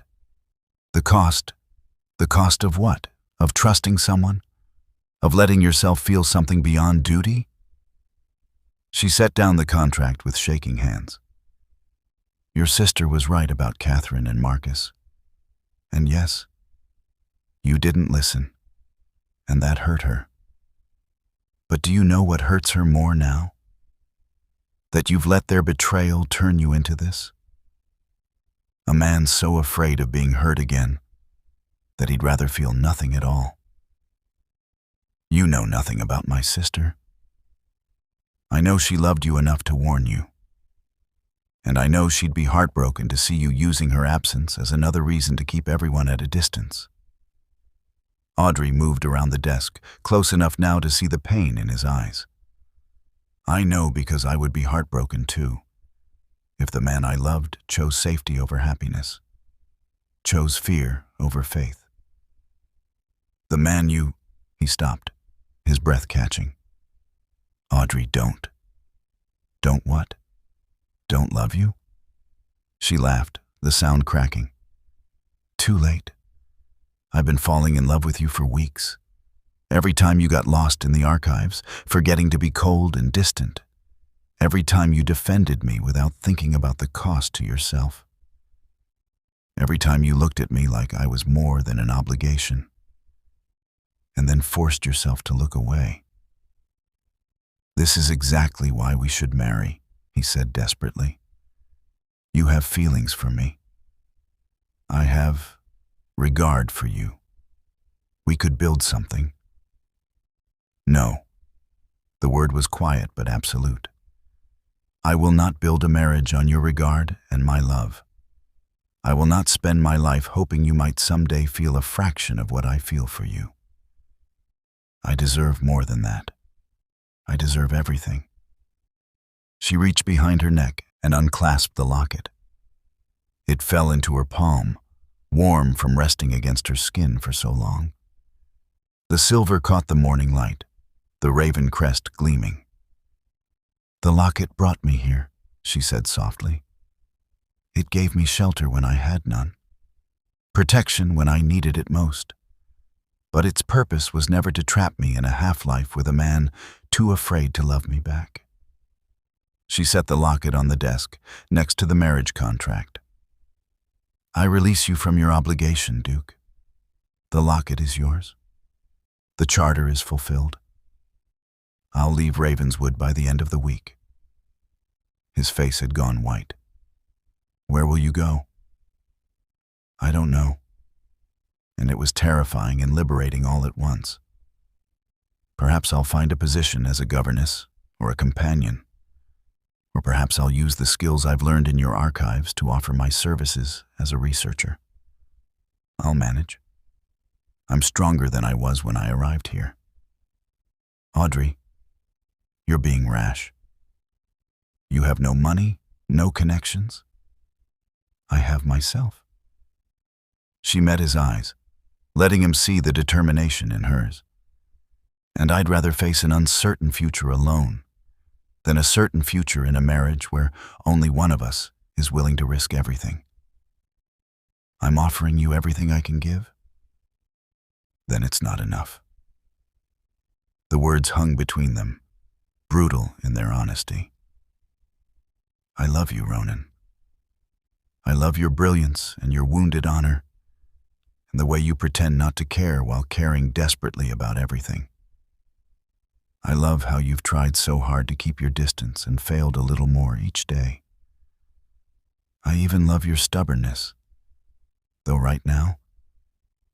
The cost of what? Of trusting someone? Of letting yourself feel something beyond duty? She set down the contract with shaking hands. Your sister was right about Catherine and Marcus. And yes, you didn't listen, and that hurt her. But do you know what hurts her more now? That you've let their betrayal turn you into this? A man so afraid of being hurt again that he'd rather feel nothing at all. You know nothing about my sister. I know she loved you enough to warn you. And I know she'd be heartbroken to see you using her absence as another reason to keep everyone at a distance. Audrey moved around the desk, close enough now to see the pain in his eyes. I know because I would be heartbroken too, if the man I loved chose safety over happiness, chose fear over faith. The man you... He stopped, his breath catching. Audrey, don't. Don't what? Don't love you? She laughed, the sound cracking. Too late. I've been falling in love with you for weeks. Every time you got lost in the archives, forgetting to be cold and distant. Every time you defended me without thinking about the cost to yourself. Every time you looked at me like I was more than an obligation. And then forced yourself to look away. This is exactly why we should marry, he said desperately. You have feelings for me. I have regard for you. We could build something. No. The word was quiet but absolute. I will not build a marriage on your regard and my love. I will not spend my life hoping you might someday feel a fraction of what I feel for you. I deserve more than that. I deserve everything. She reached behind her neck and unclasped the locket. It fell into her palm, warm from resting against her skin for so long. The silver caught the morning light, the raven crest gleaming. "The locket brought me here," she said softly. "It gave me shelter when I had none, protection when I needed it most. But its purpose was never to trap me in a half-life with a man too afraid to love me back." She set the locket on the desk, next to the marriage contract. "I release you from your obligation, Duke. The locket is yours. The charter is fulfilled. I'll leave Ravenswood by the end of the week." His face had gone white. "Where will you go?" "I don't know." And it was terrifying and liberating all at once. "Perhaps I'll find a position as a governess or a companion. Or perhaps I'll use the skills I've learned in your archives to offer my services as a researcher. I'll manage. I'm stronger than I was when I arrived here." "Audrey, you're being rash. You have no money, no connections." "I have myself." She met his eyes, letting him see the determination in hers. "And I'd rather face an uncertain future alone than a certain future in a marriage where only one of us is willing to risk everything. I'm offering you everything I can give. Then it's not enough." The words hung between them, brutal in their honesty. "I love you, Ronan. I love your brilliance and your wounded honor, and the way you pretend not to care while caring desperately about everything. I love how you've tried so hard to keep your distance and failed a little more each day. I even love your stubbornness, though right now,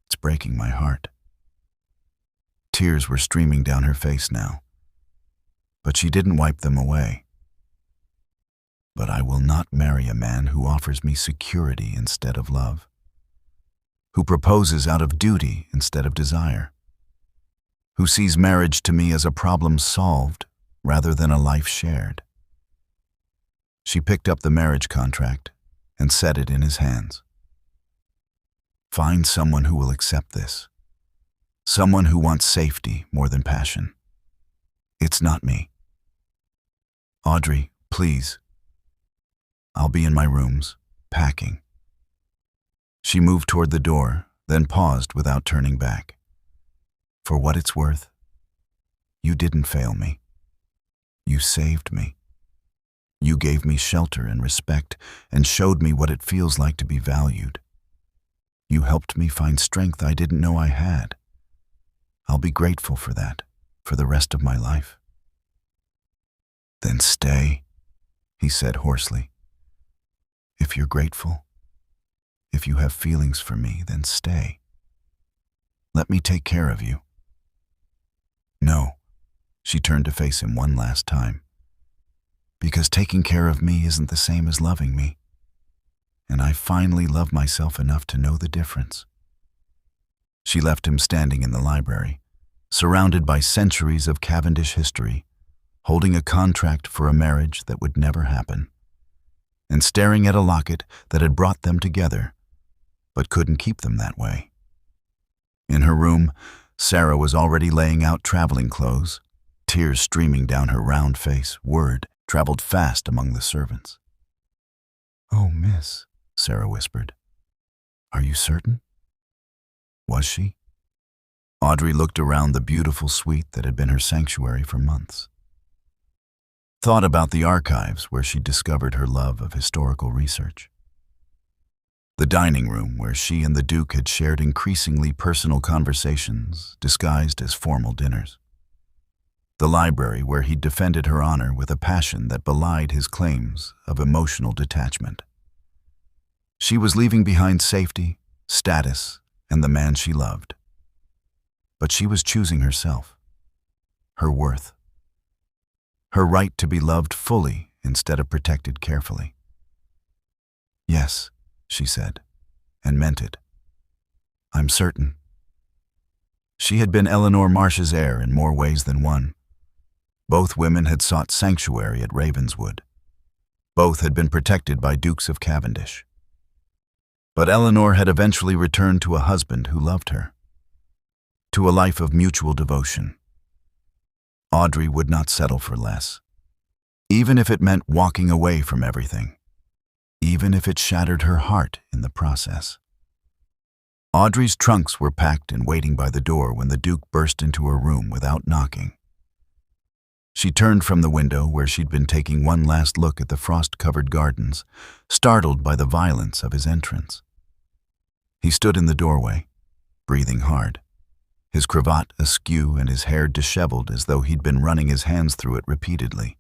it's breaking my heart." Tears were streaming down her face now, but she didn't wipe them away. "But I will not marry a man who offers me security instead of love, who proposes out of duty instead of desire, who sees marriage to me as a problem solved rather than a life shared." She picked up the marriage contract and set it in his hands. "Find someone who will accept this. Someone who wants safety more than passion. It's not me. Audrey, please. I'll be in my rooms, packing." She moved toward the door, then paused without turning back. "For what it's worth, you didn't fail me. You saved me. You gave me shelter and respect and showed me what it feels like to be valued. You helped me find strength I didn't know I had. I'll be grateful for that, for the rest of my life." "Then stay," he said hoarsely. "If you're grateful, if you have feelings for me, then stay. Let me take care of you." "No," she turned to face him one last time. "Because taking care of me isn't the same as loving me. And I finally love myself enough to know the difference." She left him standing in the library, surrounded by centuries of Cavendish history, holding a contract for a marriage that would never happen, and staring at a locket that had brought them together, but couldn't keep them that way. In her room, Sarah was already laying out traveling clothes, tears streaming down her round face. Word traveled fast among the servants. "Oh, miss," Sarah whispered. "Are you certain?" Was she? Audrey looked around the beautiful suite that had been her sanctuary for months. Thought about the archives where she discovered her love of historical research. The dining room where she and the Duke had shared increasingly personal conversations disguised as formal dinners. The library where he'd defended her honor with a passion that belied his claims of emotional detachment. She was leaving behind safety, status, and the man she loved. But she was choosing herself, her worth, her right to be loved fully instead of protected carefully. "Yes," she said, and meant it. "I'm certain." She had been Eleanor Marsh's heir in more ways than one. Both women had sought sanctuary at Ravenswood. Both had been protected by Dukes of Cavendish. But Eleanor had eventually returned to a husband who loved her. to a life of mutual devotion. Audrey would not settle for less, even if it meant walking away from everything, even if it shattered her heart in the process. Audrey's trunks were packed and waiting by the door when the Duke burst into her room without knocking. She turned from the window where she'd been taking one last look at the frost-covered gardens, startled by the violence of his entrance. He stood in the doorway, breathing hard, his cravat askew and his hair disheveled as though he'd been running his hands through it repeatedly.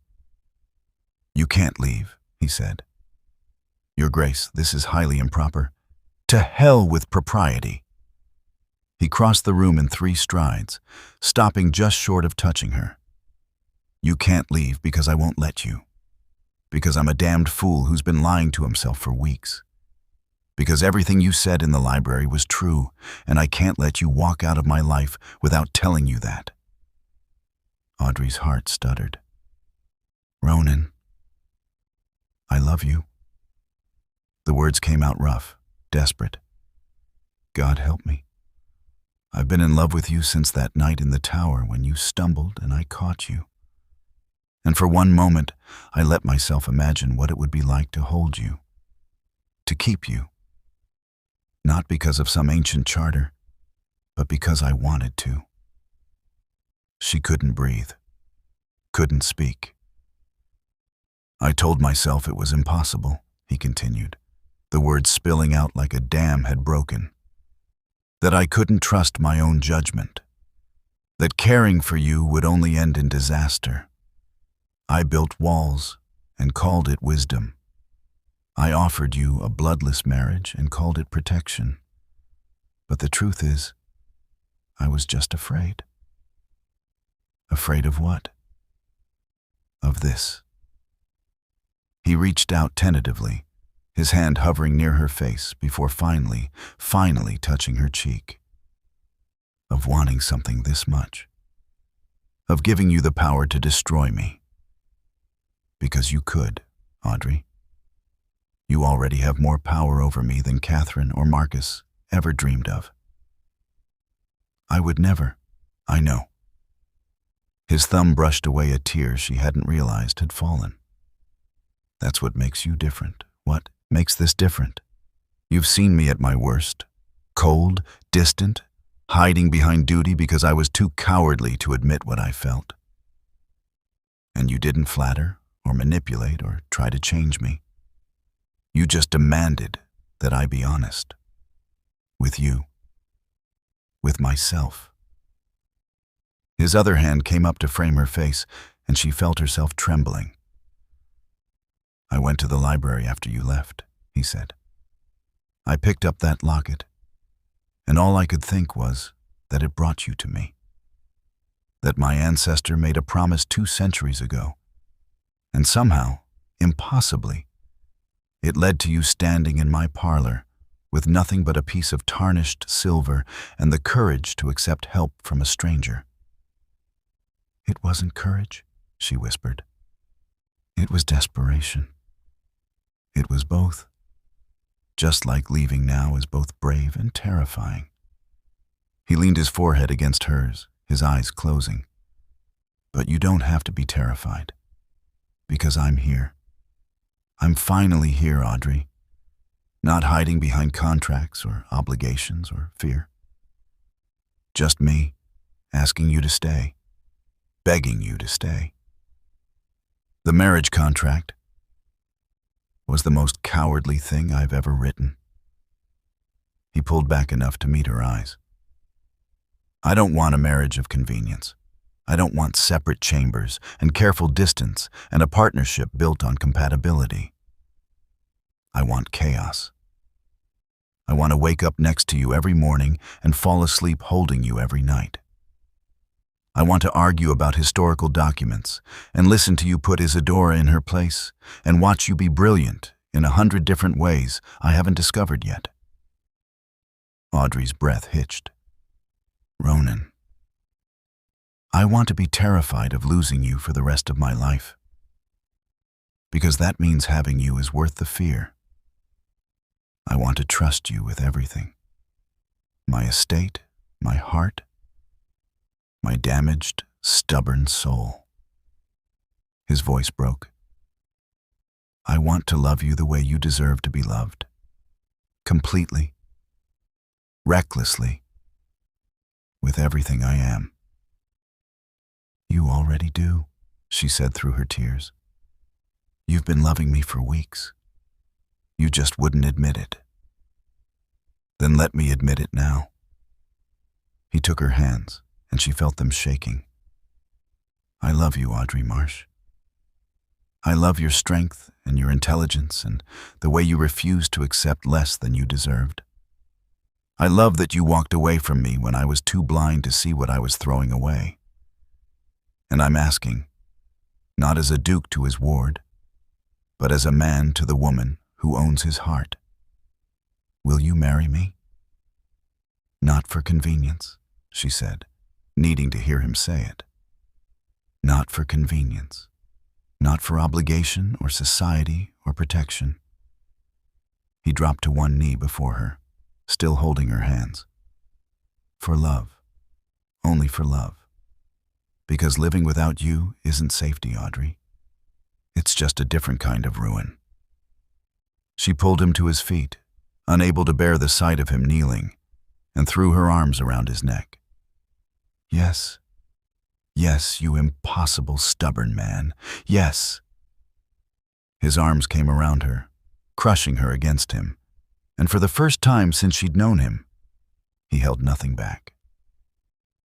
"You can't leave," he said. "Your Grace, this is highly improper." "To hell with propriety." He crossed the room in 3 strides, stopping just short of touching her. "You can't leave because I won't let you. Because I'm a damned fool who's been lying to himself for weeks. Because everything you said in the library was true, and I can't let you walk out of my life without telling you that." Audrey's heart stuttered. "Ronan, I love you." The words came out rough, desperate. "God help me. I've been in love with you since that night in the tower when you stumbled and I caught you. And for one moment, I let myself imagine what it would be like to hold you, to keep you. Not because of some ancient charter, but because I wanted to." She couldn't breathe, couldn't speak. "I told myself it was impossible," he continued, the words spilling out like a dam had broken. "That I couldn't trust my own judgment. That caring for you would only end in disaster. I built walls and called it wisdom. I offered you a bloodless marriage and called it protection. But the truth is, I was just afraid." "Afraid of what?" "Of this." He reached out tentatively, his hand hovering near her face before finally touching her cheek. "Of wanting something this much. Of giving you the power to destroy me. Because you could, Audrey. You already have more power over me than Catherine or Marcus ever dreamed of." "I would never." "I know." His thumb brushed away a tear she hadn't realized had fallen. "That's what makes you different." "What makes this different?" "You've seen me at my worst. Cold, distant, hiding behind duty because I was too cowardly to admit what I felt. And you didn't flatter or manipulate or try to change me. You just demanded that I be honest. With you. With myself." His other hand came up to frame her face, and she felt herself trembling. "I went to the library after you left," he said. "I picked up that locket, and all I could think was that it brought you to me. That my ancestor made a promise 2 centuries ago, and somehow, impossibly, it led to you standing in my parlor with nothing but a piece of tarnished silver and the courage to accept help from a stranger." "It wasn't courage," she whispered. "It was desperation. It was both. Just like leaving now is both brave and terrifying." He leaned his forehead against hers, his eyes closing. "But you don't have to be terrified, because I'm here. I'm finally here, Audrey. Not hiding behind contracts or obligations or fear. Just me, asking you to stay, begging you to stay. The marriage contract was the most cowardly thing I've ever written." He pulled back enough to meet her eyes. "I don't want a marriage of convenience. I don't want separate chambers and careful distance and a partnership built on compatibility. I want chaos. I want to wake up next to you every morning and fall asleep holding you every night. I want to argue about historical documents and listen to you put Isadora in her place and watch you be brilliant in 100 different ways I haven't discovered yet." Audrey's breath hitched. "Ronan, I want to be terrified of losing you for the rest of my life. Because that means having you is worth the fear. I want to trust you with everything. My estate, my heart, my damaged, stubborn soul. His voice broke. I want to love you the way you deserve to be loved. Completely. Recklessly. With everything I am. You already do, she said through her tears. You've been loving me for weeks. You just wouldn't admit it. Then let me admit it now. He took her hands, and she felt them shaking. I love you, Audrey Marsh. I love your strength and your intelligence and the way you refused to accept less than you deserved. I love that you walked away from me when I was too blind to see what I was throwing away. And I'm asking, not as a duke to his ward, but as a man to the woman who owns his heart. Will you marry me? Not for convenience, she said, needing to hear him say it. Not for convenience. Not for obligation or society or protection. He dropped to one knee before her, still holding her hands. For love. Only for love. Because living without you isn't safety, Audrey. It's just a different kind of ruin. She pulled him to his feet, unable to bear the sight of him kneeling, and threw her arms around his neck. Yes. Yes, you impossible, stubborn man. Yes. His arms came around her, crushing her against him, and for the first time since she'd known him, he held nothing back.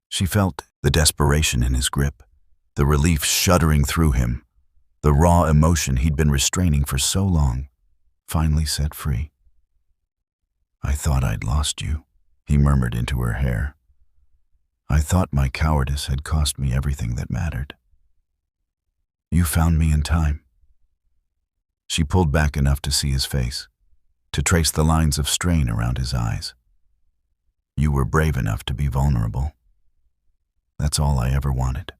She felt the desperation in his grip, the relief shuddering through him, the raw emotion he'd been restraining for so long, finally set free. I thought I'd lost you, he murmured into her hair. I thought my cowardice had cost me everything that mattered. You found me in time. She pulled back enough to see his face, to trace the lines of strain around his eyes. You were brave enough to be vulnerable. That's all I ever wanted.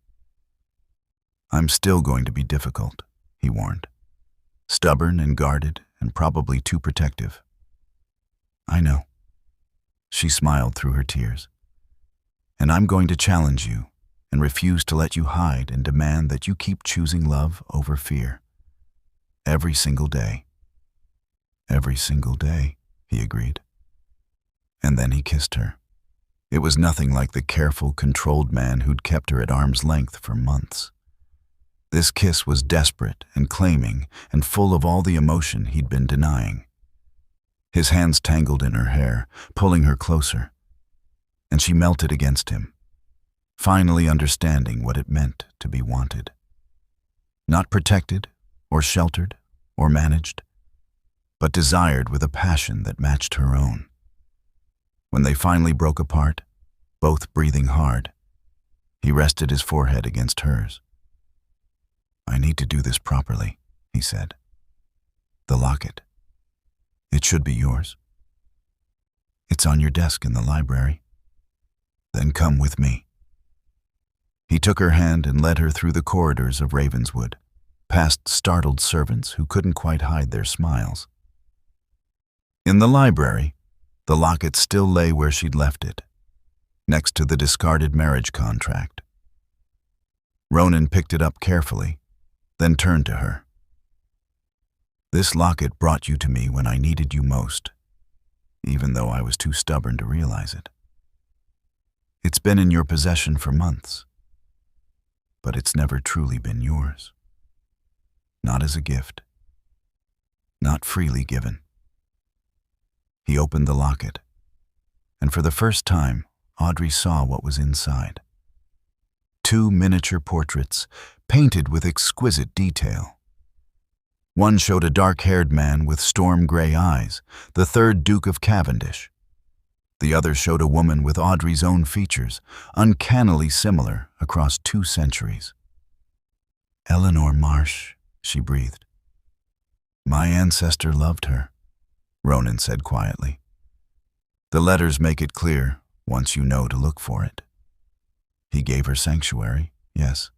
I'm still going to be difficult, he warned. Stubborn and guarded and probably too protective. I know. She smiled through her tears. And I'm going to challenge you and refuse to let you hide and demand that you keep choosing love over fear. Every single day. Every single day, he agreed. And then he kissed her. It was nothing like the careful, controlled man who'd kept her at arm's length for months. This kiss was desperate and claiming and full of all the emotion he'd been denying. His hands tangled in her hair, pulling her closer, and she melted against him, finally understanding what it meant to be wanted. Not protected, or sheltered, or managed, but desired with a passion that matched her own. When they finally broke apart, both breathing hard, he rested his forehead against hers. I need to do this properly, he said. The locket. It should be yours. It's on your desk in the library. Then come with me. He took her hand and led her through the corridors of Ravenswood, past startled servants who couldn't quite hide their smiles. In the library, the locket still lay where she'd left it, next to the discarded marriage contract. Ronan picked it up carefully, then turned to her. This locket brought you to me when I needed you most, even though I was too stubborn to realize it. It's been in your possession for months, but it's never truly been yours. Not as a gift. Not freely given. He opened the locket, and for the first time, Audrey saw what was inside. 2 miniature portraits, painted with exquisite detail. One showed a dark-haired man with storm-gray eyes, the 3rd Duke of Cavendish. The other showed a woman with Audrey's own features, uncannily similar across 2 centuries. Eleanor Marsh, she breathed. My ancestor loved her, Ronan said quietly. The letters make it clear, once you know to look for it. He gave her sanctuary, yes,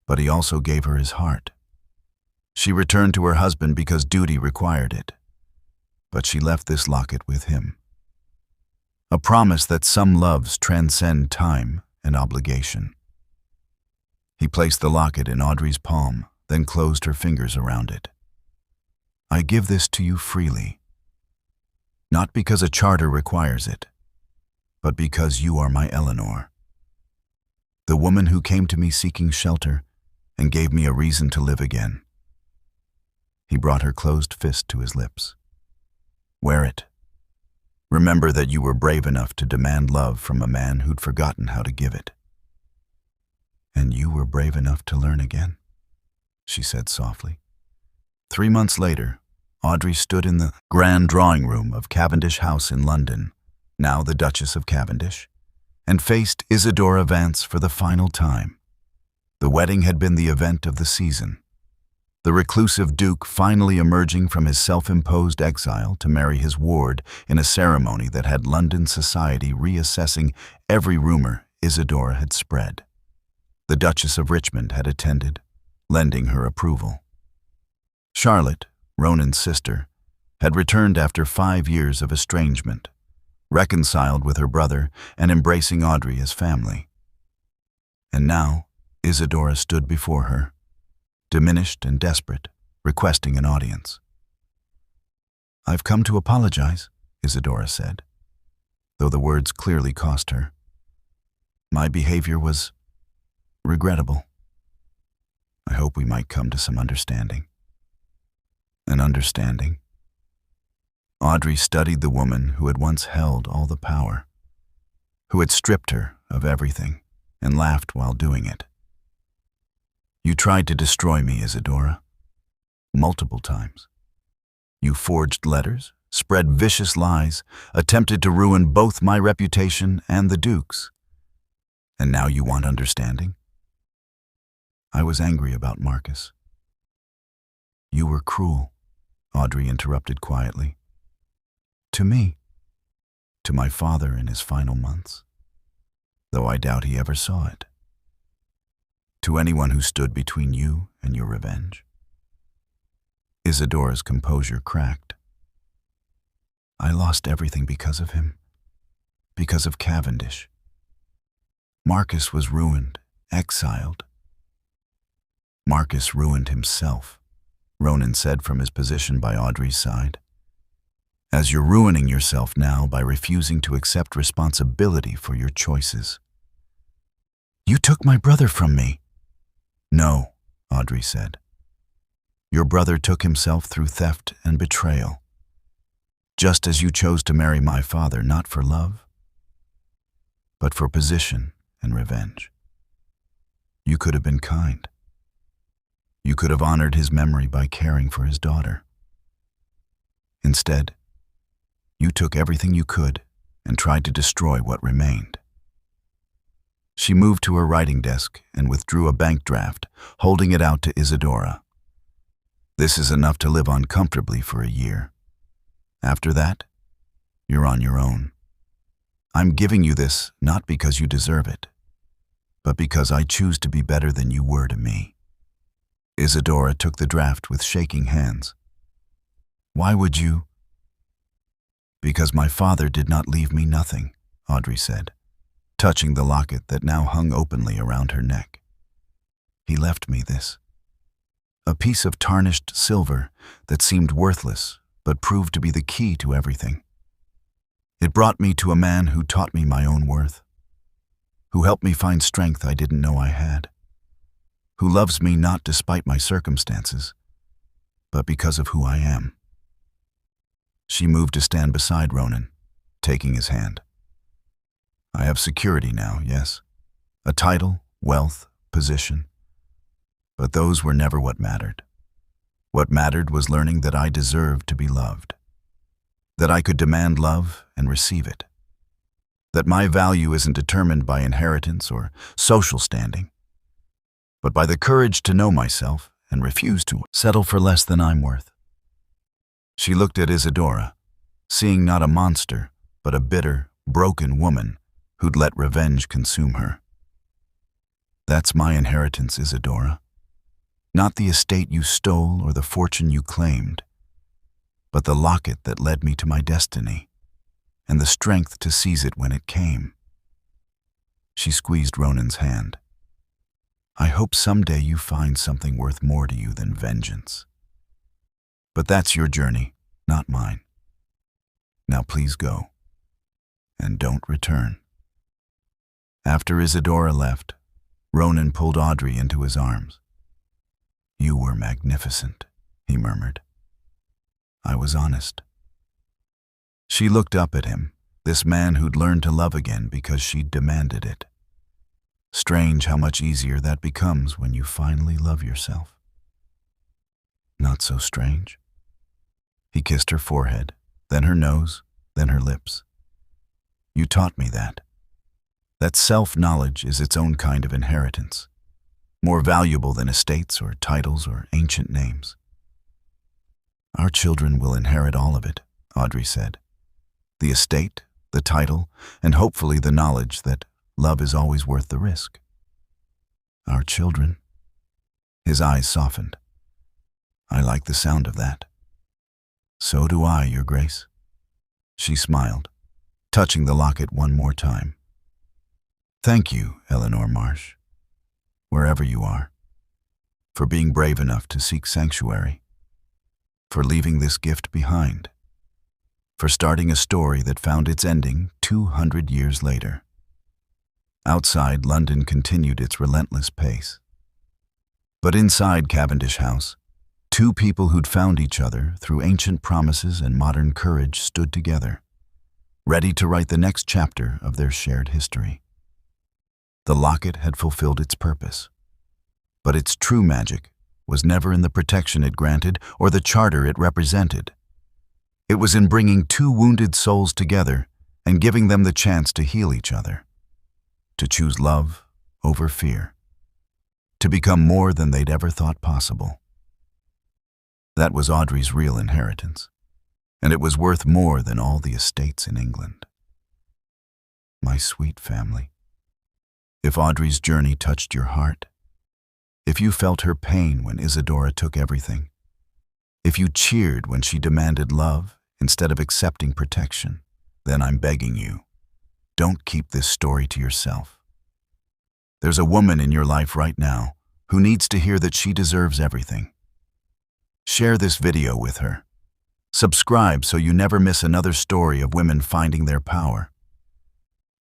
but he also gave her his heart. She returned to her husband because duty required it, but she left this locket with him. A promise that some loves transcend time and obligation. He placed the locket in Audrey's palm, then closed her fingers around it. I give this to you freely, not because a charter requires it, but because you are my Eleanor, the woman who came to me seeking shelter and gave me a reason to live again. He brought her closed fist to his lips. Wear it. Remember that you were brave enough to demand love from a man who'd forgotten how to give it. And you were brave enough to learn again, she said softly. 3 months later, Audrey stood in the grand drawing room of Cavendish House in London, now the Duchess of Cavendish, and faced Isidora Vance for the final time. The wedding had been the event of the season. The reclusive Duke finally emerging from his self-imposed exile to marry his ward in a ceremony that had London society reassessing every rumor Isidora had spread. The Duchess of Richmond had attended, lending her approval. Charlotte, Ronan's sister, had returned after 5 years of estrangement, reconciled with her brother and embracing Audrey as family. And now, Isidora stood before her, diminished and desperate, requesting an audience. I've come to apologize, Isidora said, though the words clearly cost her. My behavior was regrettable. I hope we might come to some understanding. An understanding. Audrey studied the woman who had once held all the power, who had stripped her of everything and laughed while doing it. You tried to destroy me, Isidora, multiple times. You forged letters, spread vicious lies, attempted to ruin both my reputation and the Duke's. And now you want understanding? I was angry about Marcus. You were cruel, Audrey interrupted quietly. To me, to my father in his final months, though I doubt he ever saw it. To anyone who stood between you and your revenge. Isidora's composure cracked. I lost everything because of him, because of Cavendish. Marcus was ruined, exiled. Marcus ruined himself, Ronan said from his position by Audrey's side. As you're ruining yourself now by refusing to accept responsibility for your choices. You took my brother from me. No, Audrey said. Your brother took himself through theft and betrayal, just as you chose to marry my father not for love, but for position and revenge. You could have been kind. You could have honored his memory by caring for his daughter. Instead, you took everything you could and tried to destroy what remained. She moved to her writing desk and withdrew a bank draft, holding it out to Isidora. This is enough to live on comfortably for a year. After that, you're on your own. I'm giving you this not because you deserve it, but because I choose to be better than you were to me. Isidora took the draft with shaking hands. Why would you? Because my father did not leave me nothing, Audrey said, touching the locket that now hung openly around her neck. He left me this. A piece of tarnished silver that seemed worthless but proved to be the key to everything. It brought me to a man who taught me my own worth, who helped me find strength I didn't know I had, who loves me not despite my circumstances, but because of who I am. She moved to stand beside Ronan, taking his hand. I have security now, yes. A title, wealth, position. But those were never what mattered. What mattered was learning that I deserved to be loved. That I could demand love and receive it. That my value isn't determined by inheritance or social standing, but by the courage to know myself and refuse to settle for less than I'm worth. She looked at Isidora, seeing not a monster, but a bitter, broken woman who'd let revenge consume her. That's my inheritance, Isidora. Not the estate you stole or the fortune you claimed, but the locket that led me to my destiny, and the strength to seize it when it came. She squeezed Ronan's hand. I hope someday you find something worth more to you than vengeance. But that's your journey, not mine. Now please go, and don't return. After Isidora left, Ronan pulled Audrey into his arms. You were magnificent, he murmured. I was honest. She looked up at him, this man who'd learned to love again because she'd demanded it. Strange how much easier that becomes when you finally love yourself. Not so strange. He kissed her forehead, then her nose, then her lips. You taught me that. That self-knowledge is its own kind of inheritance, more valuable than estates or titles or ancient names. Our children will inherit all of it, Audrey said. The estate, the title, and hopefully the knowledge that love is always worth the risk. Our children. His eyes softened. I like the sound of that. So do I, Your Grace. She smiled, touching the locket one more time. Thank you, Eleanor Marsh, wherever you are, for being brave enough to seek sanctuary, for leaving this gift behind, for starting a story that found its ending 200 years later. Outside, London continued its relentless pace. But inside Cavendish House, two people who'd found each other through ancient promises and modern courage stood together, ready to write the next chapter of their shared history. The locket had fulfilled its purpose, but its true magic was never in the protection it granted or the charter it represented. It was in bringing two wounded souls together and giving them the chance to heal each other, to choose love over fear, to become more than they'd ever thought possible. That was Audrey's real inheritance, and it was worth more than all the estates in England. My sweet family, if Audrey's journey touched your heart, if you felt her pain when Isadora took everything, if you cheered when she demanded love instead of accepting protection, then I'm begging you, don't keep this story to yourself. There's a woman in your life right now who needs to hear that she deserves everything. Share this video with her. Subscribe so you never miss another story of women finding their power.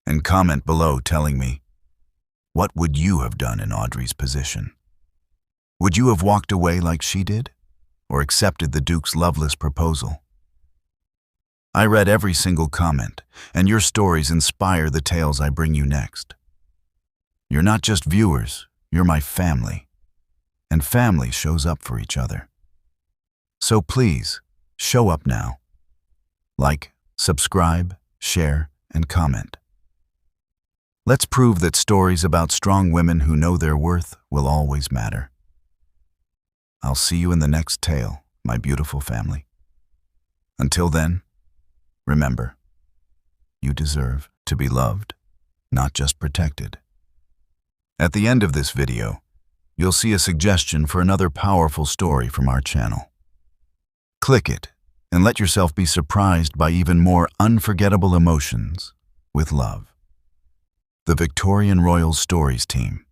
And comment below telling me, what would you have done in Audrey's position? Would you have walked away like she did, or accepted the Duke's loveless proposal? I read every single comment, and your stories inspire the tales I bring you next. You're not just viewers, you're my family, and family shows up for each other. So please, show up now. Like, subscribe, share, and comment. Let's prove that stories about strong women who know their worth will always matter. I'll see you in the next tale, my beautiful family. Until then, remember, you deserve to be loved, not just protected. At the end of this video, you'll see a suggestion for another powerful story from our channel. Click it and let yourself be surprised by even more unforgettable emotions with love. The Victorian Royal Stories team.